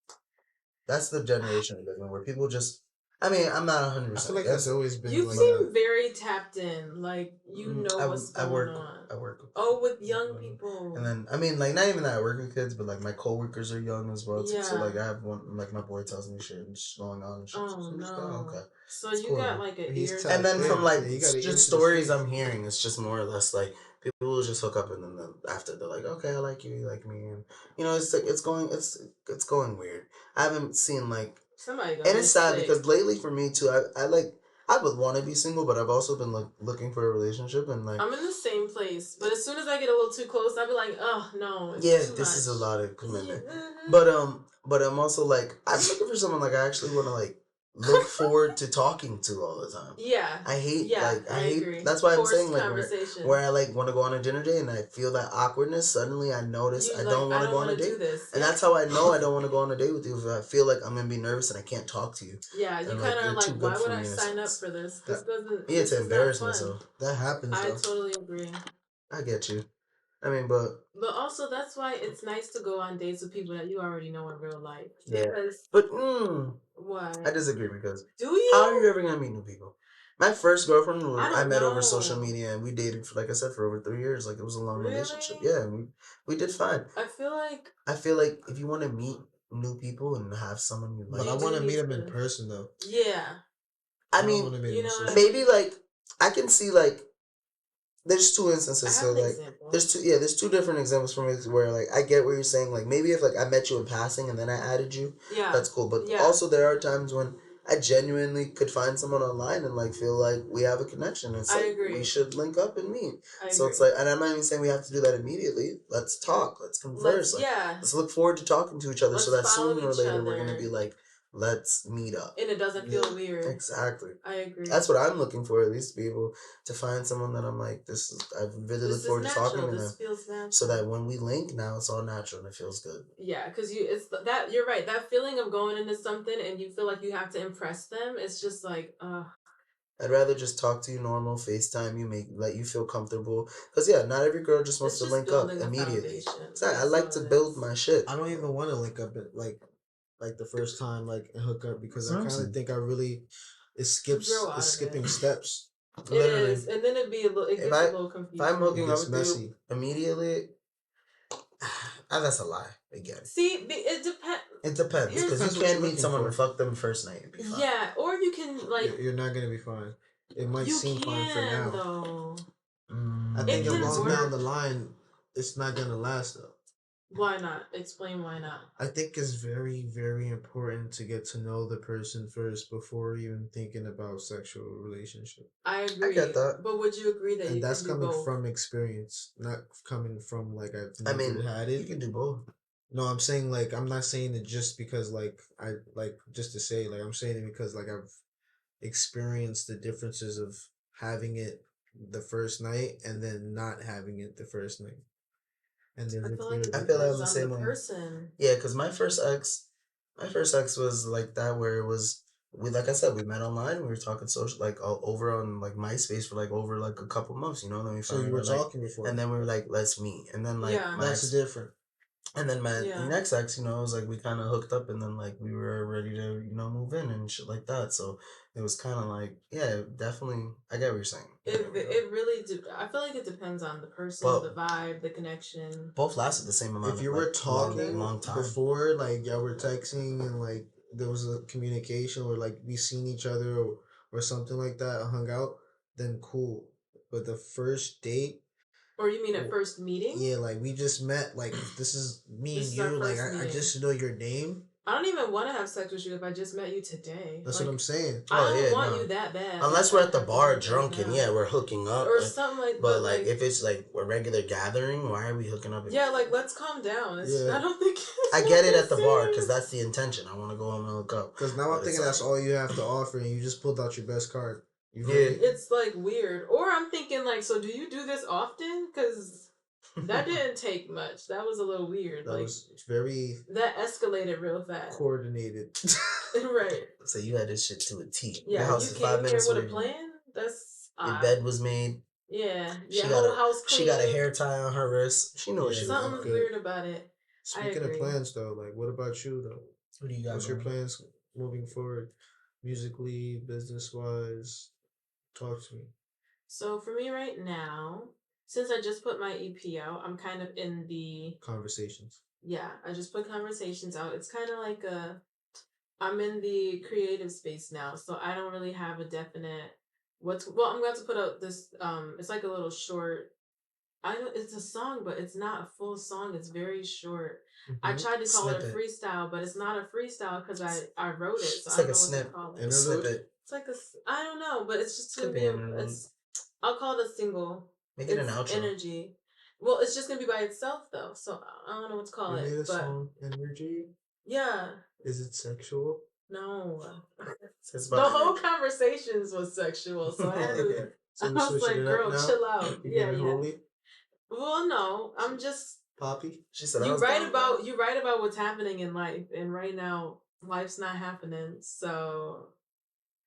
That's the generation we live in, where people just. I mean, I'm not 100%. I feel like that's always been. You seem very tapped in, like you know what's going on. I work with young people. And then, I mean, like, not even that I work with kids, but like my coworkers are young as well. Yeah. So like, I have one, like my boy tells me shit and just going on and shit. Oh no. Okay. So it's you cool. Got like an ear. And then from like just stories I'm hearing, it's just more or less like people will just hook up and then after they're like, okay, I like you like me, and you know, it's like it's going weird. I haven't seen like somebody. And it's sad because lately for me too, I would want to be single, but I've also been like looking for a relationship and like I'm in the same place. But as soon as I get a little too close, I'll be like, oh no. This is a lot of commitment. But I'm also like I'm looking for someone like I actually want to like look forward to talking to all the time. Yeah. I hate agree. That's why I'm saying like where I like want to go on a dinner date and I feel that awkwardness, suddenly I notice I don't want to go on a date. And that's how I know I don't want to go on a date with you, if I feel like I'm going to be nervous and I can't talk to you. Yeah, you kind of like, why would I sign up for this? This doesn't. Yeah, it's embarrassing myself. That happens. I totally agree. I get you. I mean, but also that's why it's nice to go on dates with people that you already know in real life. Yeah, but why? I disagree because do you? How are you ever gonna meet new people? My first girlfriend I met over social media, and we dated for, like I said, for over 3 years. Like it was a long relationship. Yeah, and we did fine. I feel like if you want to meet new people and have someone you like, but I want to meet them in person though. Yeah, I mean, maybe like I can see like. There's 2 instances, so like there's 2 different examples for me where like I get what you're saying. Like maybe if like I met you in passing and then I added you, that's cool. But also there are times when I genuinely could find someone online and like feel like we have a connection. It's like we should link up and meet. So it's like, and I'm not even saying we have to do that immediately. Let's talk. Let's converse. Let's look forward to talking to each other so that sooner or later we're gonna be like, let's meet up. And it doesn't feel weird. Exactly. I agree. That's what I'm looking for, at least, to be able to find someone that I'm like, I really look forward to talking to them. This feels natural. So that when we link, now it's all natural and it feels good. Yeah, because you're right. That feeling of going into something and you feel like you have to impress them, it's just like, I'd rather just talk to you normal, FaceTime you, let you feel comfortable. Because, not every girl just wants to link up immediately. Exactly. I like to build my shit. I don't even want to link up like the first time, like, and hook up, because I kind of think it's skipping steps. Literally. It is, and then it gets a little confusing. If I'm hooking up with you immediately, that's a lie again. See, it depends. It depends, because you can't meet someone and fuck them first night and be fine. Yeah, or you can like. You're not gonna be fine. It might seem fine for now. Though. I think along down the line, it's not gonna last though. Why not? Explain why not. I think it's very, very important to get to know the person first before even thinking about sexual relationship. I agree. I get that. But would you agree that and that's coming from experience, not coming from like I've never had it. You can do both. No, I'm saying like I'm not saying it just because like I like just to say like I'm saying it because like I've experienced the differences of having it the first night and then not having it the first night. And I feel like I'm the same way. Yeah, because my first ex was like that, where it was like I said, we met online. We were talking social, like over on like MySpace for like over like a couple months, you know. And then we so you were talking before, and then we were like, let's meet, and then like that's different. And then my Yeah. next ex, it was like we kind of hooked up, and then like we were ready to, move in and shit like that. So it was kind of like, yeah, definitely. I get what you're saying. It really I feel like it depends on the person, But the vibe, the connection. both lasted the same amount. If you of, were like, talking long time before, like y'all were texting and like there was a communication or like we seen each other or something like that, hung out, then cool. But the first date, or you mean at first meeting? Yeah, like we just met. Like this is me This and is our you. Like first I meeting. just know your name. I don't even want to have sex with you if I just met you today. That's like, what I'm saying. I don't want you that bad. Unless like, we're at the bar drunk and we're hooking up or something like. But like if it's like a regular gathering, why are we hooking up? Yeah, like let's calm down. Yeah. I don't think. I get it at the bar because that's the intention. I want to go home and hook up. Because now I'm thinking that's all you have to offer, and you just pulled out your best card. Yeah, it's like weird. Or I'm thinking like, so do you do this often? Because that didn't take much. That was a little weird. That like was very. That escalated real fast. Coordinated. Right. So you had this shit to a T. Yeah, your house you is came 5 minutes here with away. A plan. That's your bed was made. Yeah, She got whole house clean. She got a hair tie on her wrist. She knows she Something's weird about it. Speaking of plans, though, like what about you though? What do you got? What's your plans moving forward, musically, business wise? Talk to me. So for me right now, since I just put my EP out, I'm kind of in the conversations. Yeah, I just put conversations out. It's kind of like I'm in the creative space now, so I don't really have a definite I'm going to put out this it's like a little short. It's a song, but it's not a full song. It's very short. Mm-hmm. I tried to call it a freestyle, but it's not a freestyle because I wrote it. So it's I like don't a know what to call it. A snippet. It's like I don't know, but it's just gonna be I'll call it a single. Make it an outro. Energy. Well, it's just gonna be by itself though, so I don't know what to call it. Made a song, Energy. Yeah. Is it sexual? No. The whole conversations was sexual, so I had to. So I was like, "Girl, chill out." Yeah. Holy? Well, no, I'm just Poppy. She said, "You write about what's happening in life, and right now, life's not happening, so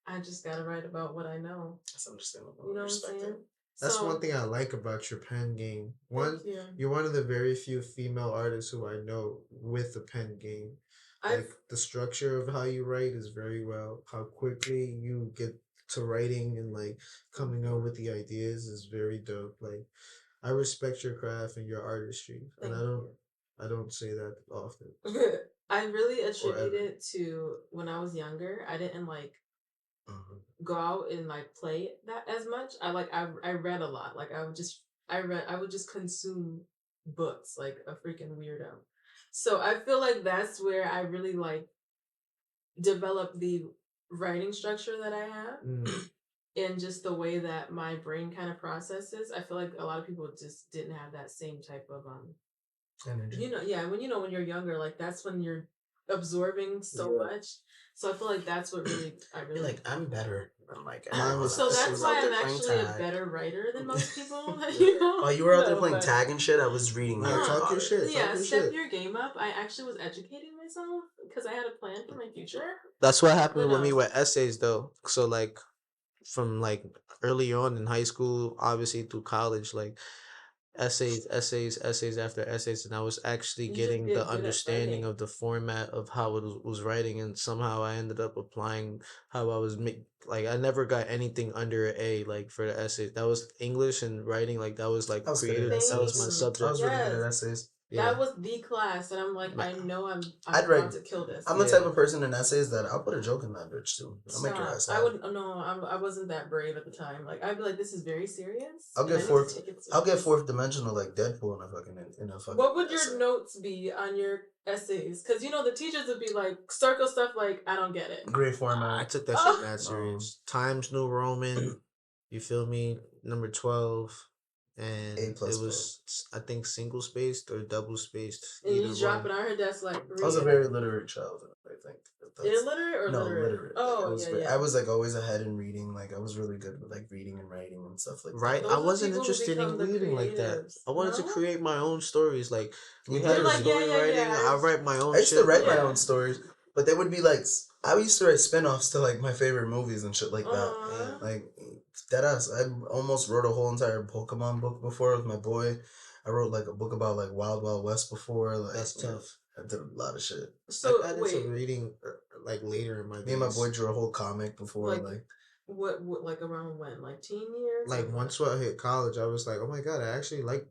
I just gotta write about what I know." That's understandable. You know what I'm saying? That's one thing I like about your pen game. You're one of the very few female artists who I know with a pen game. Like the structure of how you write is very well. How quickly you get to writing and like coming up with the ideas is very dope. Like I respect your craft and your artistry, and I don't say that often. I really attribute it to when I was younger. I didn't like go out and like play that as much. I read a lot. Like I would just consume books like a freaking weirdo. So I feel like that's where I really like developed the writing structure that I have. And just the way that my brain kind of processes. I feel like a lot of people just didn't have that same type of energy. When you're younger, like that's when you're absorbing so much. So I feel like that's what I really like I'm better. I'm like so that's why I'm actually a better writer than most people. Oh, you were out there playing tag and shit. I was reading. Talk your shit. Step your game up. I actually was educating myself because I had a plan for my future. That's what happened with me with essays, though. So like, from like early on in high school, obviously through college, like essays after essays, and I was actually getting the understanding of the format of how it was writing, and somehow I ended up applying how I was like I never got anything under an A like for the essays. That was English and writing, like that was like creative. That was my subject. I was really good at essays. Yeah. That was the class, and I'm like, I know I'm about to kill this. I'm the type of person in essays that I'll put a joke in that bitch too. I'll make your ass. I wasn't that brave at the time. Like I'd be like, this is very serious. I'll get fourth dimensional like Deadpool in a fucking. What would your notes be on your essays? Because the teachers would be like circle stuff like I don't get it. Great format. I took that shit that serious. Times New Roman. You feel me? Number 12. And it was, I think, single spaced or double spaced. And you drop it on her desk like. I was a very literate child, I think. Illiterate or literate? Oh, like, I was like always ahead in reading. Like I was really good with like reading and writing and stuff like that. Right, I wasn't interested in reading like that. I wanted to create my own stories. Like we had a story writing. I write my own. I used to write my own stories, but they would be like I used to write spin-offs to like my favorite movies and shit like that. Like. Deadass. I almost wrote a whole entire Pokemon book before with my boy. I wrote like a book about like Wild Wild West before. Like That's tough. I did a lot of shit. So I got into reading like later in my days. Me and my boy drew a whole comic before. Like what like around when? Like teen years? Like once I hit college, I was like, oh my god, I actually like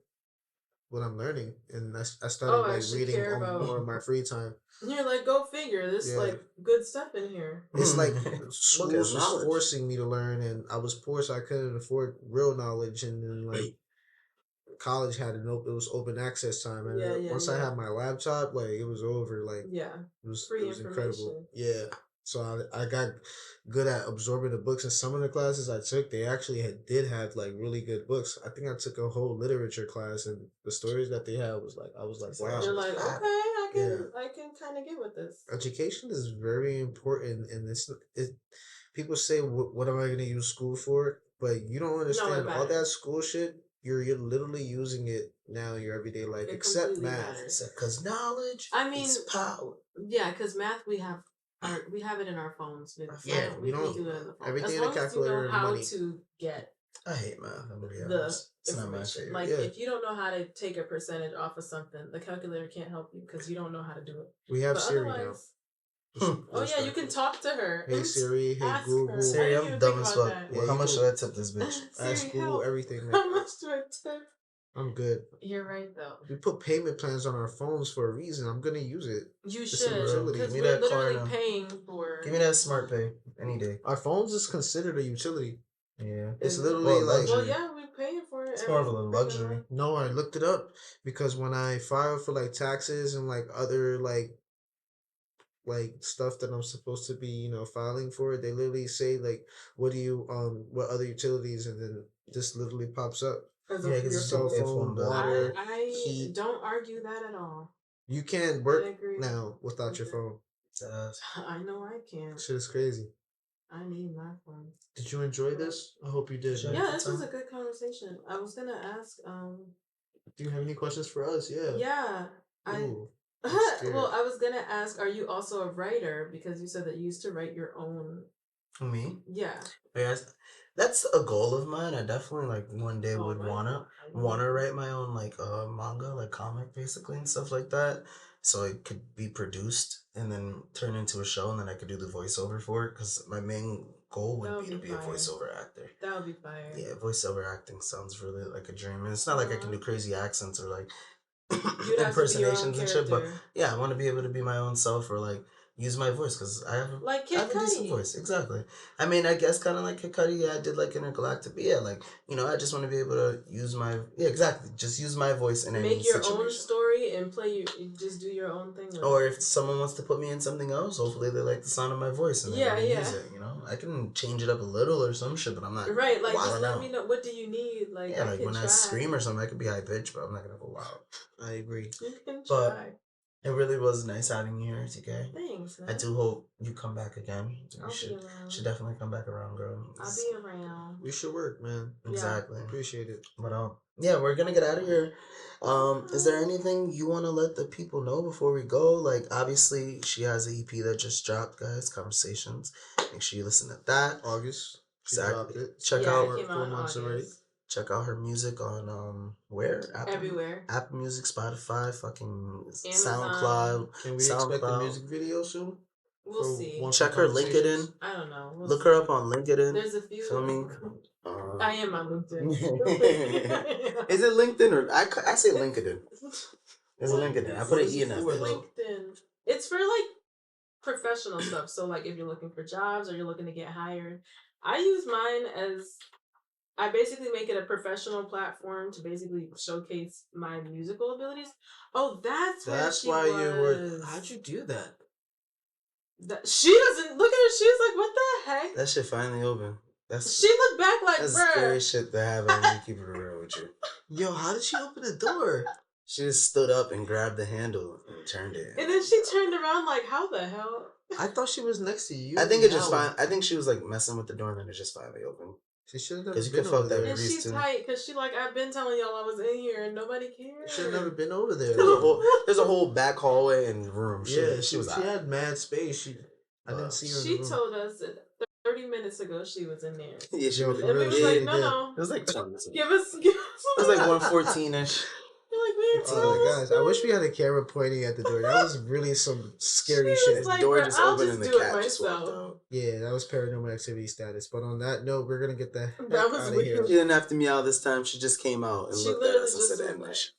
what I'm learning, and I started like reading more in my free time. You're like, go figure. There's like good stuff in here. It's like school was forcing me to learn, and I was poor, so I couldn't afford real knowledge. And then like college had it was open access time, and once I had my laptop, like it was over. Like it was incredible. Yeah. So I got good at absorbing the books, and some of the classes I took, they actually did have like really good books. I think I took a whole literature class, and the stories that they had was like, I was like, wow. You're like, okay, I can kind of get with this. Education is very important, and people say, what am I going to use school for? But you don't understand all that school shit. You're literally using it now in your everyday life, except math. Because knowledge is power. Yeah, because math we have it in our phones. We don't do it in the phone. Everything as in long a calculator. As you know how money. to get. I hate math. I'm gonna be honest. It's not my favorite. Like if you don't know how to take a percentage off of something, the calculator can't help you because you don't know how to do it. We have Siri now. Oh yeah, you can talk to her. Hey Siri, hey Google. Siri, I'm dumb as fuck. Well, how much should I tip this bitch? Ask Google everything. How much do I tip? I'm good. You're right though. We put payment plans on our phones for a reason. I'm gonna use it. You should. Because we're literally paying for. Give me that smart pay any day. Our phones is considered a utility. Yeah, it's literally like. Well, yeah, we're paying for it. It's more of a luxury. No, I looked it up because when I filed for like taxes and like other like stuff that I'm supposed to be, filing for, they literally say like, what other utilities, and then this literally pops up. Yeah, your cell phone, water, heat. Don't argue that at all. You can't work now without your phone. I know I can't. Shit is crazy. I need my phone. Did you enjoy this? I hope you did. Yeah, this was a good conversation. I was gonna ask. Do you have any questions for us? Yeah. Yeah. Well, I was gonna ask, are you also a writer? Because you said that you used to write your own. Me? Yeah. Yes. That's a goal of mine. I definitely like one day would wanna write my own like manga, like comic basically and stuff like that. So it could be produced and then turn into a show, and then I could do the voiceover for it. Because my main goal would be to be a voiceover actor. That would be fire. Yeah, voiceover acting sounds really like a dream. And it's not like I can do crazy accents or like impersonations and shit, but yeah, I want to be able to be my own self or like use my voice because I have a decent voice. Exactly. I mean, I guess kind of like Kid Cudi. Yeah, I did like Intergalactic, but yeah, like I just want to be able to use my just use my voice in any situation. Make your own story and just do your own thing. Or if someone wants to put me in something else, hopefully they like the sound of my voice and they use it. I can change it up a little or some shit, but I'm not right. Like just let me know what do you need. Like like when I scream or something, I could be high pitched, but I'm not gonna go loud. I agree. You can try. It really was nice having you here, TK. Thanks, man. I do hope you come back again. I'll be around. Should definitely come back around, girl. I'll be around. We should work, man. Exactly. Yeah. Appreciate it. But yeah, we're gonna get out of here. Is there anything you want to let the people know before we go? Like, obviously, she has an EP that just dropped, guys. Conversations. Make sure you listen to that. August. Exactly. Check out 4 months already. Check out her music on where? Everywhere. Apple Music, Spotify, fucking Amazon. SoundCloud. Can we expect a music video soon? We'll see. Check her LinkedIn. I don't know. Look her up on LinkedIn. There's a few. Feel me? I am on LinkedIn. Is it LinkedIn or I say LinkedIn? It's LinkedIn. I put an E in that. LinkedIn. It's for like professional stuff. So like if you're looking for jobs or you're looking to get hired, I use mine as. I basically make it a professional platform to basically showcase my musical abilities. Oh, that's why you were. How'd you do that? She doesn't look at her. She's like, "What the heck?" That shit finally open. She looked back like, that's bruh. Scary shit to have on me. Keep it real with you. Yo, how did she open the door? She just stood up and grabbed the handle and turned it. And then she turned around like, "How the hell?" I thought she was next to you. I think it just fine. I think she was like messing with the door and then it just finally opened. She should have never been over fuck there. And she's tight because she like, I've been telling y'all I was in here and nobody cared. Should have never been over there. There's a whole back hallway and room. She had mad space. I didn't see her. She told us 30 minutes ago she was in there. Yeah, she was. And we was like, no. It was like 10 minutes. Give us. It was like 1:14ish. like, me too. Oh, guys, I wish we had a camera pointing at the door. That was really some scary shit. was like, door "Bro, just I'll opened just and the do it cat just walked myself." out. Yeah, that was paranormal activity status. But on that note, we're gonna get the heck That was out of here. weird. She didn't have to meow this time. She just came out and She looked at literally us and just said went English.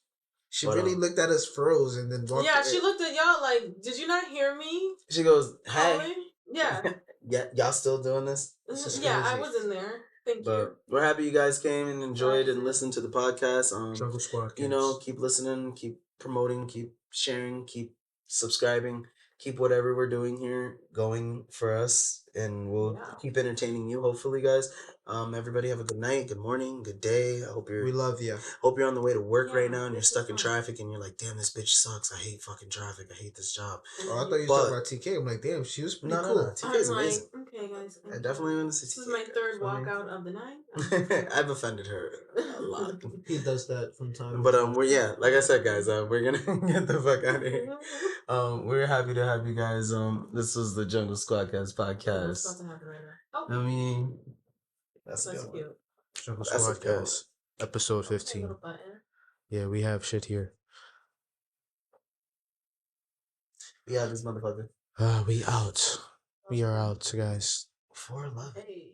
She But, really looked at us, froze, and then walked Yeah, away. she looked at y'all like, "Did you not hear me?" She goes, "Hey, calling? Yeah, yeah, y'all still doing this?" This is yeah, I crazy. was in there. Thank you. But we're happy you guys came and enjoyed and Right. listened to the podcast. Jungle Squad You know, keep listening, keep promoting, keep sharing, keep subscribing, keep whatever we're doing here going for us, and we'll keep entertaining you. Hopefully, guys. Everybody have a good night, good morning, good day. I hope We love you. Hope you're on the way to work Yeah, right now and you're this stuck is in fun. traffic and you're like, damn, this bitch sucks. I hate fucking traffic. I hate this job. Oh, I thought you were talking about TK. I'm like, damn, she was pretty cool. No, TK is I'm like, amazing. okay, guys. I definitely want to see This is TK. my third I mean- walkout of the night. I've offended her a lot. He does that from time to But time. we're like I said, guys, we're gonna get the fuck out of here. We're happy to have you guys. This was the Jungle Squadcast podcast. What's about to happen right now? Oh, I mean, that's that's a good cute. one. Jungle That's a good one. Squadcast, episode Okay, 15. little button. Yeah, we have shit here. Yeah, this motherfucker. We out. We are out, guys. 411. Hey.